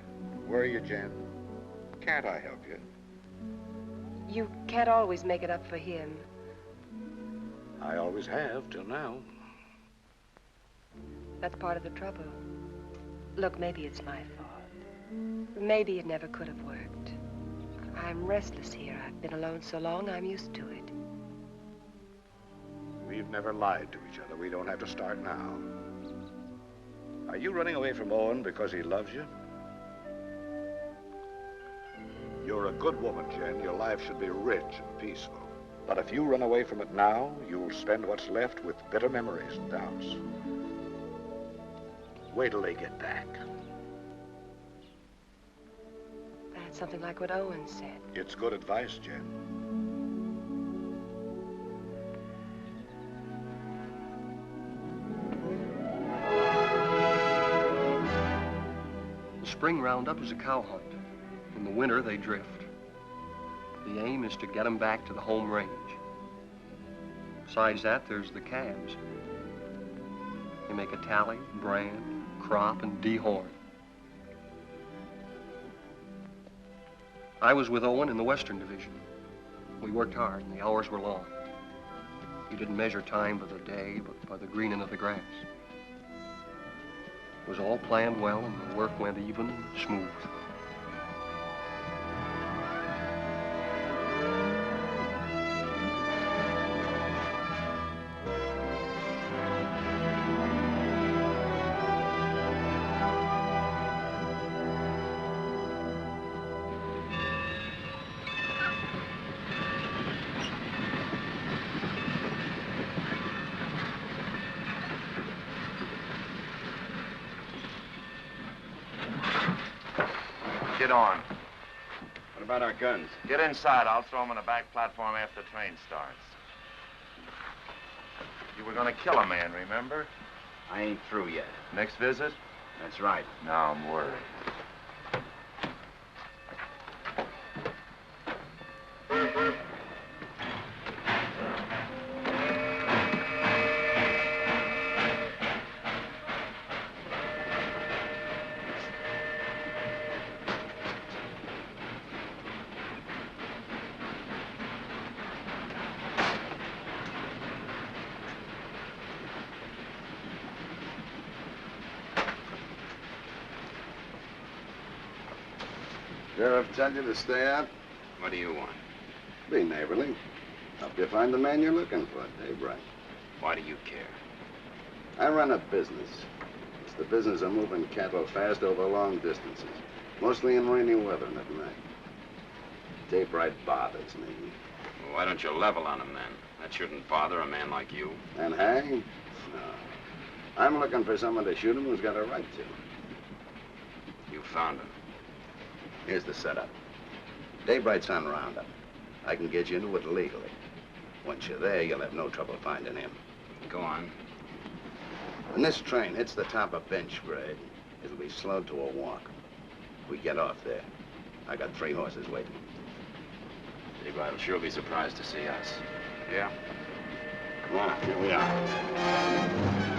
Where are you, Jen? Can't I help you? You can't always make it up for him. I always have, till now. That's part of the trouble. Look, maybe it's my fault. Maybe it never could have worked. I'm restless here. I've been alone so long, I'm used to it. We've never lied to each other. We don't have to start now. Are you running away from Owen because he loves you? You're a good woman, Jen. Your life should be rich and peaceful. But if you run away from it now, you'll spend what's left with bitter memories and doubts. Wait till they get back. That's something like what Owen said. It's good advice, Jen. spring roundup is a cow hunt. In the winter, they drift. The aim is to get them back to the home range. Besides that, there's the calves. They make a tally, brand, crop, and dehorn. I was with Owen in the Western Division. We worked hard, and the hours were long. You didn't measure time by the day, but by the greening of the grass. It was all planned well, and the work went even and smooth. Get on. What about our guns? Get inside. I'll throw them on the back platform after the train starts. You were gonna kill a man, remember? I ain't through yet. Next visit? That's right. Now I'm worried. Sheriff tell you to stay out? What do you want? Be neighborly. Help you find the man you're looking for, Dave Wright. Why do you care? I run a business. It's the business of moving cattle fast over long distances, mostly in rainy weather and at night. Dave Wright bothers me. Well, why don't you level on him then? That shouldn't bother a man like you. And hang? No. I'm looking for someone to shoot him who's got a right to. You found him. Here's the setup. Dave Wright's on roundup. I can get you into it legally. Once you're there, you'll have no trouble finding him. Go on. When this train hits the top of bench grade, it'll be slowed to a walk. We get off there. I got 3 horses waiting. Dave Wright will sure be surprised to see us. Yeah? Come on, here we are.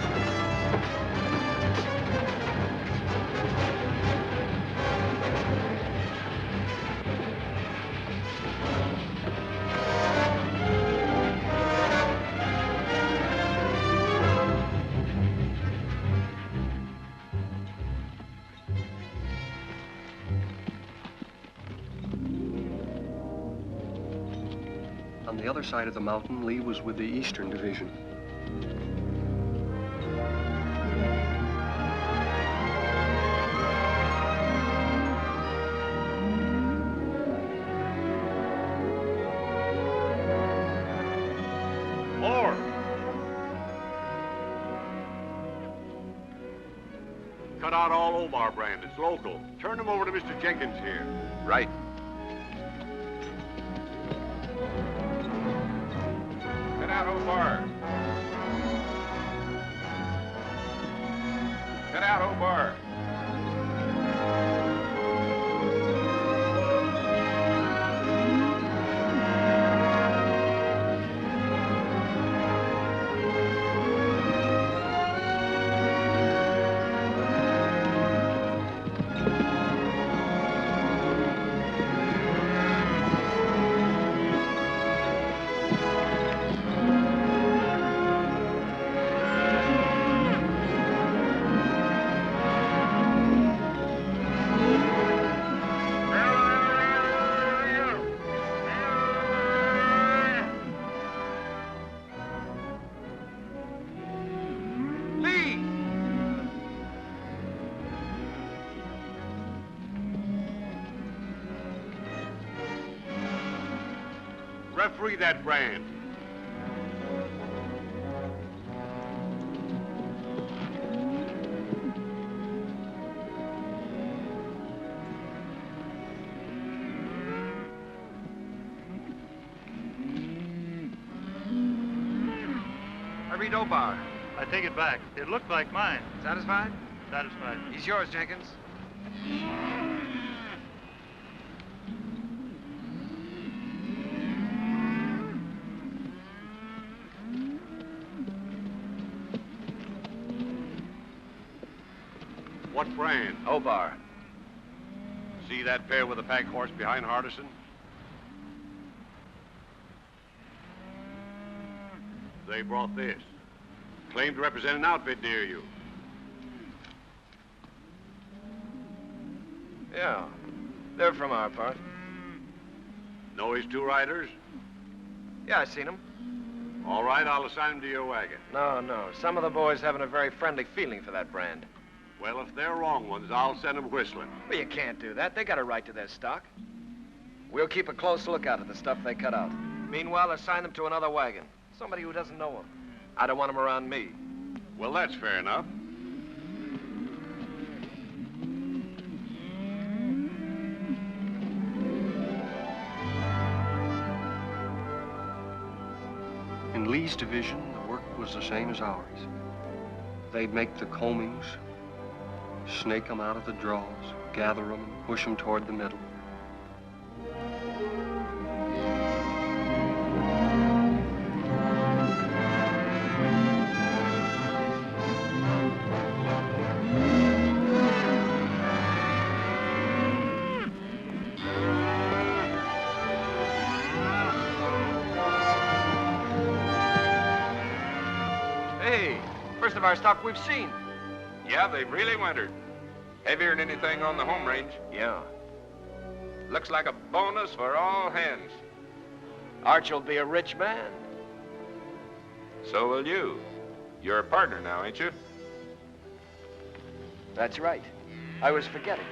On the other side of the mountain, Lee was with the Eastern Division. More! Cut out all Omar brand. It's local. Turn them over to Mr. Jenkins here. Right. Get out, Omar. Get out, Omar. Referee that brand. I read Obar. I take it back. It looked like mine. Satisfied? Satisfied. He's yours, Jenkins. What brand? Obar. See that pair with the pack horse behind Hardison? They brought this. Claimed to represent an outfit near you. Yeah, they're from our part. Know his two riders? Yeah, I seen them. All right, I'll assign them to your wagon. No. Some of the boys haven't a very friendly feeling for that brand. Well, if they're wrong ones, I'll send them whistling. Well, you can't do that. They got a right to their stock. We'll keep a close lookout at the stuff they cut out. Meanwhile, assign them to another wagon. Somebody who doesn't know them. I don't want them around me. Well, that's fair enough. In Lee's division, the work was the same as ours. They'd make the combings, snake them out of the draws, gather them, and push them toward the middle. First of our stock we've seen. Yeah, they've really wintered. Heavier than anything on the home range. Yeah. Looks like a bonus for all hands. Arch will be a rich man. So will you. You're a partner now, ain't you? That's right. I was forgetting.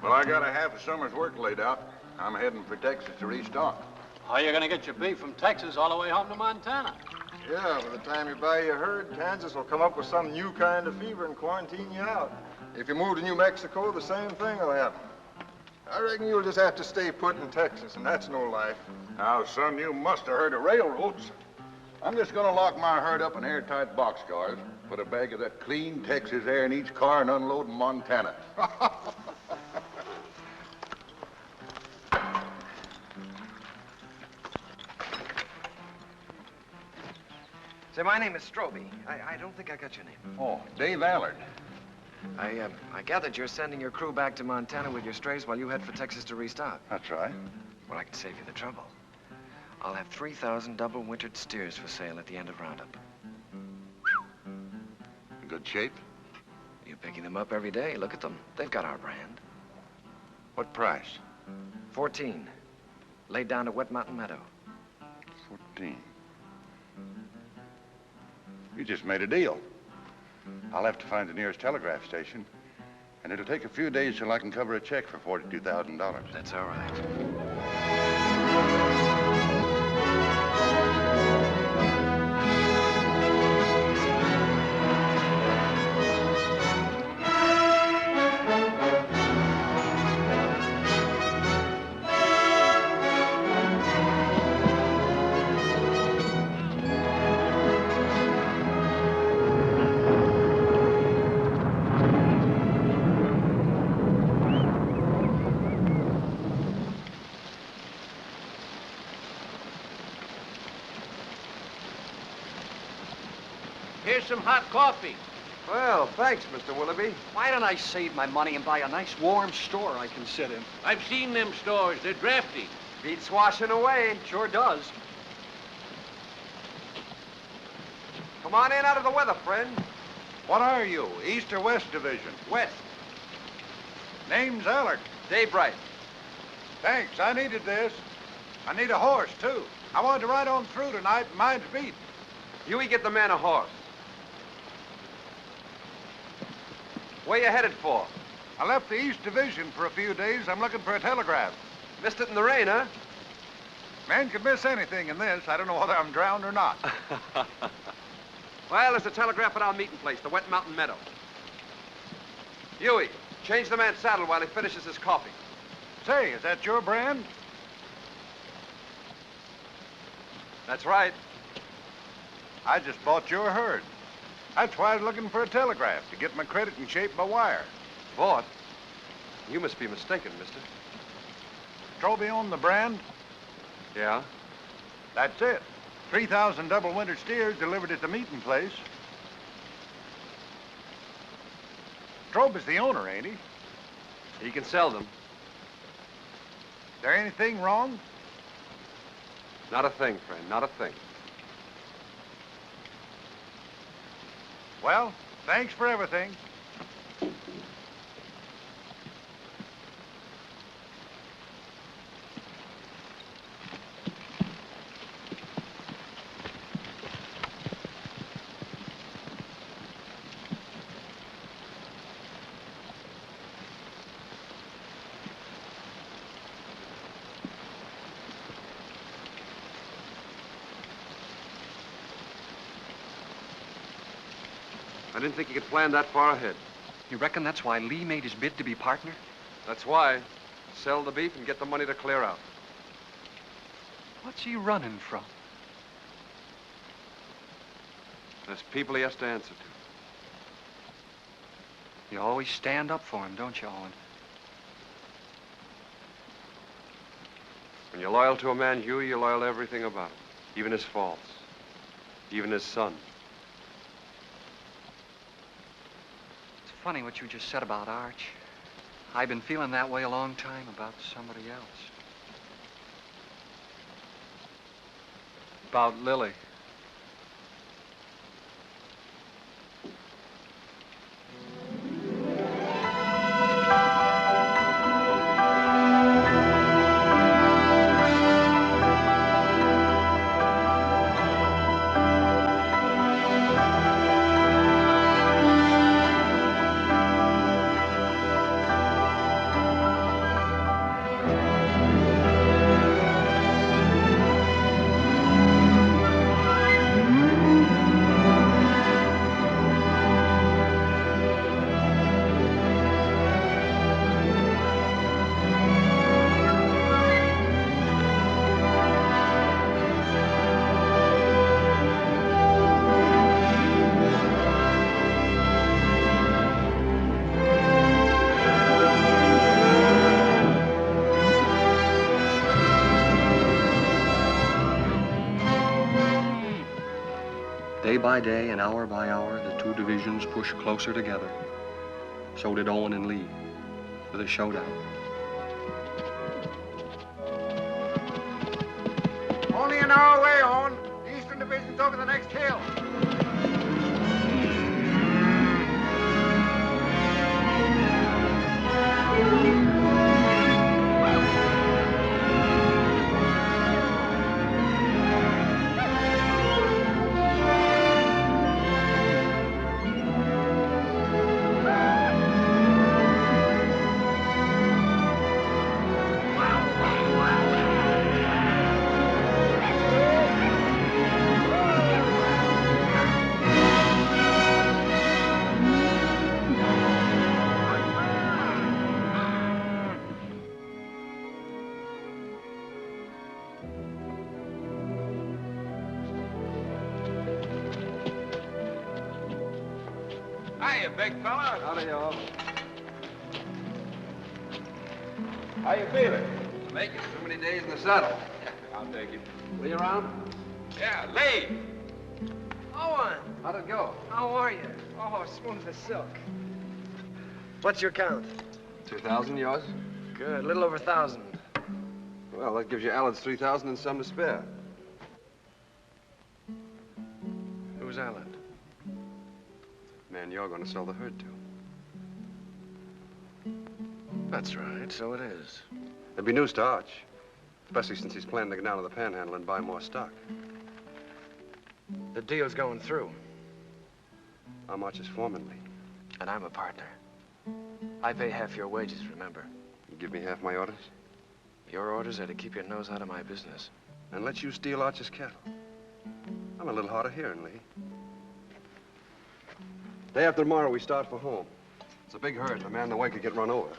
Well, I got a half a summer's work laid out. I'm heading for Texas to restock. How are you going to get your beef from Texas all the way home to Montana? Yeah, by the time you buy your herd, Kansas will come up with some new kind of fever and quarantine you out. If you move to New Mexico, the same thing will happen. I reckon you'll just have to stay put in Texas, and that's no life. Now, son, you must have heard of railroads. I'm just gonna lock my herd up in airtight boxcars, put a bag of that clean Texas air in each car, and unload in Montana. Say, my name is Stroby. I don't think I got your name. Oh, Dave Allard. I gathered you're sending your crew back to Montana with your strays while you head for Texas to restock. That's right. Well, I can save you the trouble. I'll have 3,000 double-wintered steers for sale at the end of roundup. In good shape? You're picking them up every day. Look at them. They've got our brand. What price? 14. Laid down at Wet Mountain Meadow. 14. You just made a deal. I'll have to find the nearest telegraph station, and it'll take a few days till I can cover a check for $42,000. That's all right. Here's some hot coffee. Well, thanks, Mr. Willoughby. Why don't I save my money and buy a nice warm store I can sit in? I've seen them stores. They're drafty. Beats washing away. Sure does. Come on in out of the weather, friend. What are you, East or West Division? West. Name's Allard. Daybright. Thanks, I needed this. I need a horse, too. I wanted to ride on through tonight, and mine's beat. Huey, get the man a horse. Where you headed for? I left the East Division for a few days. I'm looking for a telegraph. Missed it in the rain, huh? Man could miss anything in this. I don't know whether I'm drowned or not. Well, there's a telegraph at our meeting place, the Wet Mountain Meadow. Huey, change the man's saddle while he finishes his coffee. Say, is that your brand? That's right. I just bought your herd. That's why I was looking for a telegraph, to get my credit in shape by wire. Bought? You must be mistaken, mister. Stroby owned the brand? Yeah? That's it. 3,000 double-wintered steers delivered at the meeting place. Thorpe is the owner, ain't he? He can sell them. Is there anything wrong? Not a thing, friend, not a thing. Well, thanks for everything. I didn't think you could plan that far ahead. You reckon that's why Lee made his bid to be partner? That's why. Sell the beef and get the money to clear out. What's he running from? There's people he has to answer to. You always stand up for him, don't you, Owen? When you're loyal to a man, Huey, you're loyal to everything about him. Even his faults. Even his son. It's funny what you just said about Arch. I've been feeling that way a long time about somebody else. About Lily. Day by day and hour by hour, the two divisions pushed closer together. So did Owen and Lee, for the showdown. Only an hour away, Owen. The Eastern Division's over the next hill. Hiya, big fella. Howdy, y'all. How you feeling? Make it. Too many days in the saddle. I'll take it. Lee around? Yeah, Lee. Owen, How'd it go? how are you? Oh, smooth as silk. What's your count? 2,000, yours? Good, a little over 1,000. Well, that gives you Alan's 3,000 and some to spare. Who's Alan? Man, you're going to sell the herd to. That's right, so it is. There'll be news to Arch, especially since he's planning to go down to the Panhandle and buy more stock. The deal's going through. I'm Arch's foreman, Lee. And I'm a partner. I pay half your wages, remember? You give me half my orders? Your orders are to keep your nose out of my business. And let you steal Arch's cattle. I'm a little hard of hearing, Lee. Day after tomorrow, we start for home. It's a big herd, and a man in the way could get run over.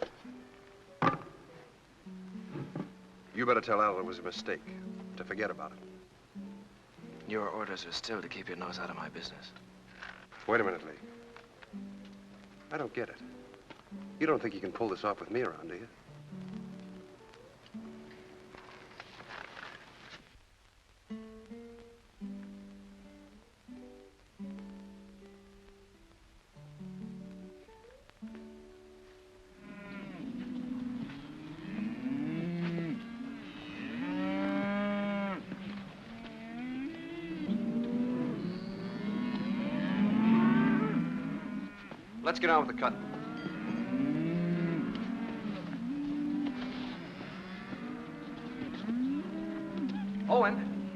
You better tell Al it was a mistake, to forget about it. Your orders are still to keep your nose out of my business. Wait a minute, Lee. I don't get it. You don't think you can pull this off with me around, do you? Let's get on with the cutting. Owen,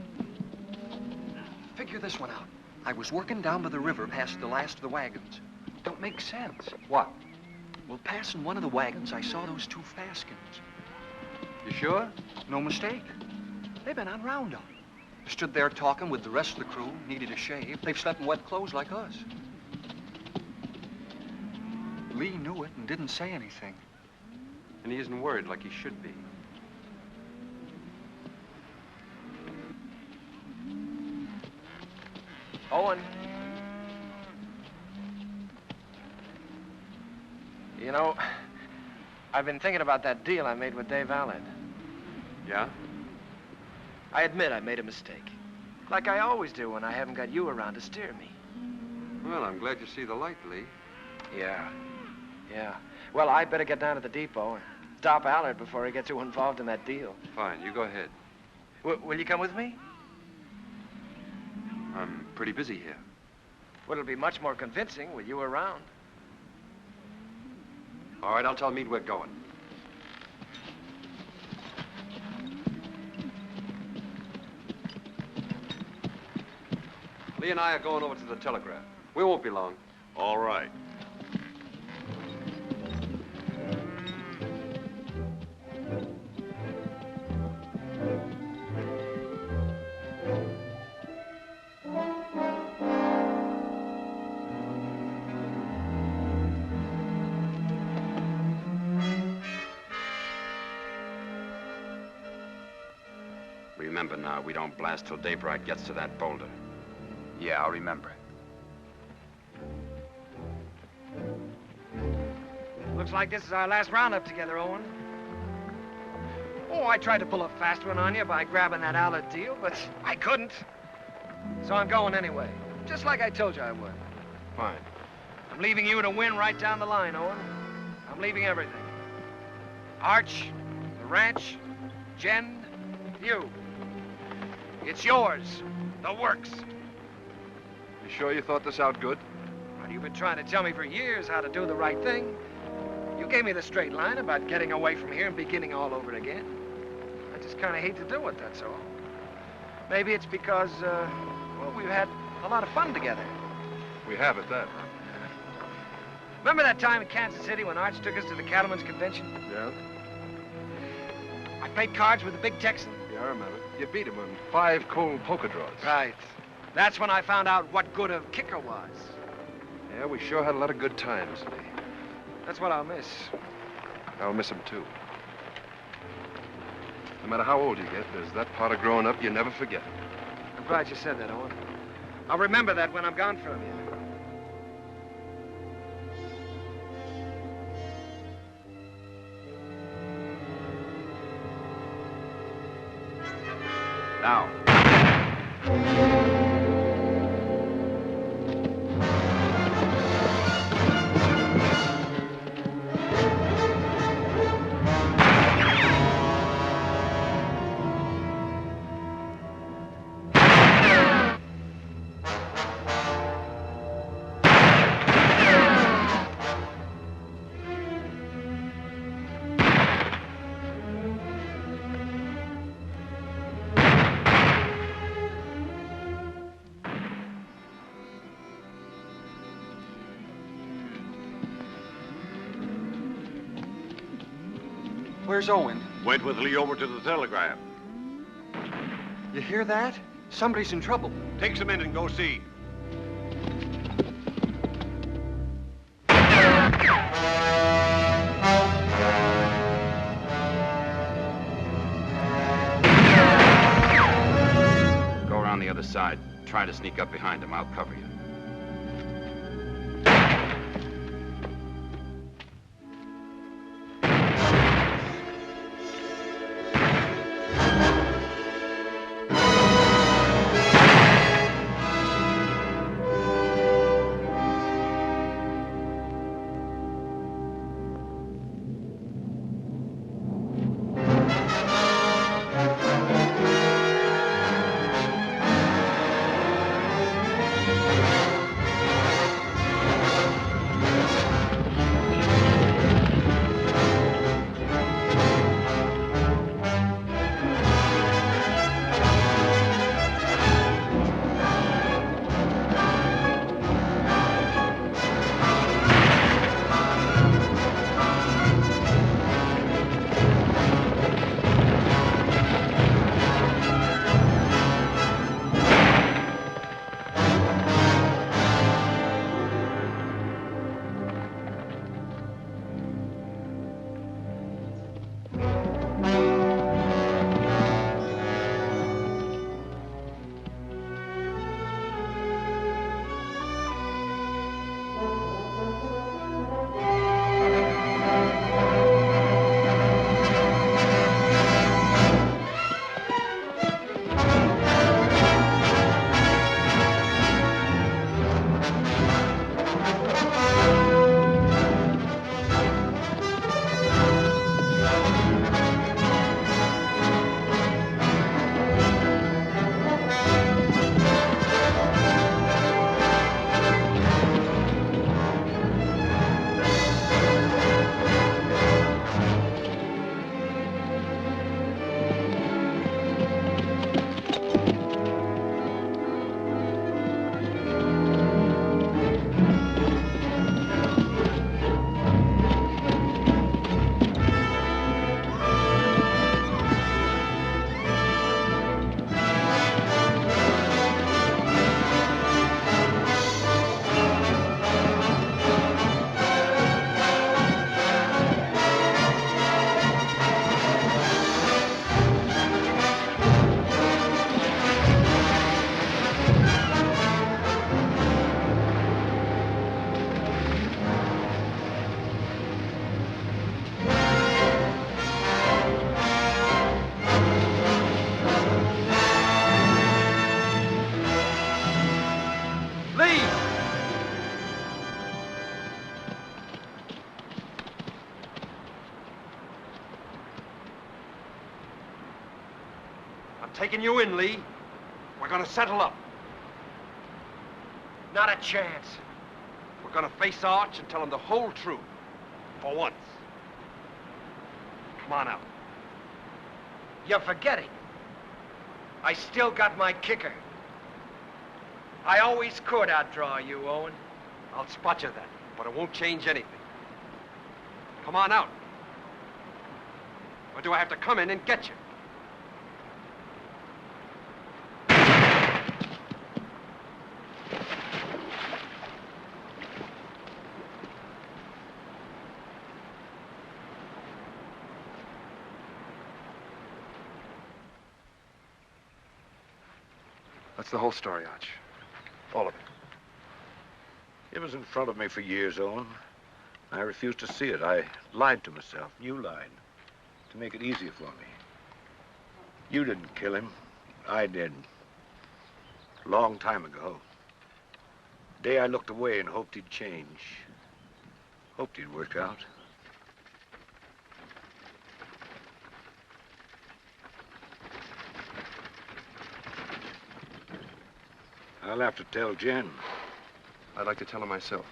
figure this one out. I was working down by the river past the last of the wagons. Don't make sense. What? Well, passing one of the wagons, I saw those two Faskins. You sure? No mistake. They've been on roundup. Stood there talking with the rest of the crew, needed a shave. They've slept in wet clothes like us. Lee knew it and didn't say anything. And he isn't worried like he should be. Owen. You know, I've been thinking about that deal I made with Dave Allen. Yeah? I admit I made a mistake. Like I always do when I haven't got you around to steer me. Well, I'm glad you see the light, Lee. Yeah. Well, I better get down to the depot and stop Allard before he gets too involved in that deal. Fine, you go ahead. Will you come with me? I'm pretty busy here. Well, it'll be much more convincing with you around. All right, I'll tell Meade we're going. Lee and I are going over to the telegraph. We won't be long. All right. Remember now, we don't blast till daybreak gets to that boulder. Yeah, I'll remember. Looks like this is our last roundup together, Owen. Oh, I tried to pull a fast one on you by grabbing that Allard deal, but I couldn't. So I'm going anyway, just like I told you I would. Fine. I'm leaving you to win right down the line, Owen. I'm leaving everything. Arch, the ranch, Jen, you. It's yours, the works. You sure you thought this out good? Well, you've been trying to tell me for years how to do the right thing. You gave me the straight line about getting away from here and beginning all over again. I just kind of hate to do it, that's all. Maybe it's because, well, we've had a lot of fun together. We have at that. Remember that time in Kansas City when Arch took us to the Cattlemen's Convention? Yeah? I played cards with the big Texan. Yeah, I remember. You beat him on 5 cold poker draws. Right. That's when I found out what good a kicker was. Yeah, we sure had a lot of good times, Lee. That's what I'll miss. I'll miss him, too. No matter how old you get, there's that part of growing up you never forget. I'm glad you said that, Owen. I'll remember that when I'm gone from you. Now. Where's Owen? Went with Lee over to the telegraph. You hear that? Somebody's in trouble. Take some in and go see. Go around the other side. Try to sneak up behind him. I'll cover you. taking you in, Lee. We're gonna settle up. Not a chance. We're gonna face Arch and tell him the whole truth. For once. Come on out. You're forgetting. I still got my kicker. I always could outdraw you, Owen. I'll spot you then, but it won't change anything. Come on out. Or do I have to come in and get you? That's the whole story, Arch. All of it. It was in front of me for years, Owen. I refused to see it. I lied to myself. You lied. To make it easier for me. You didn't kill him. I did. A long time ago. The day I looked away and hoped he'd change. Hoped he'd work out. I'll have to tell Jen. I'd like to tell her myself.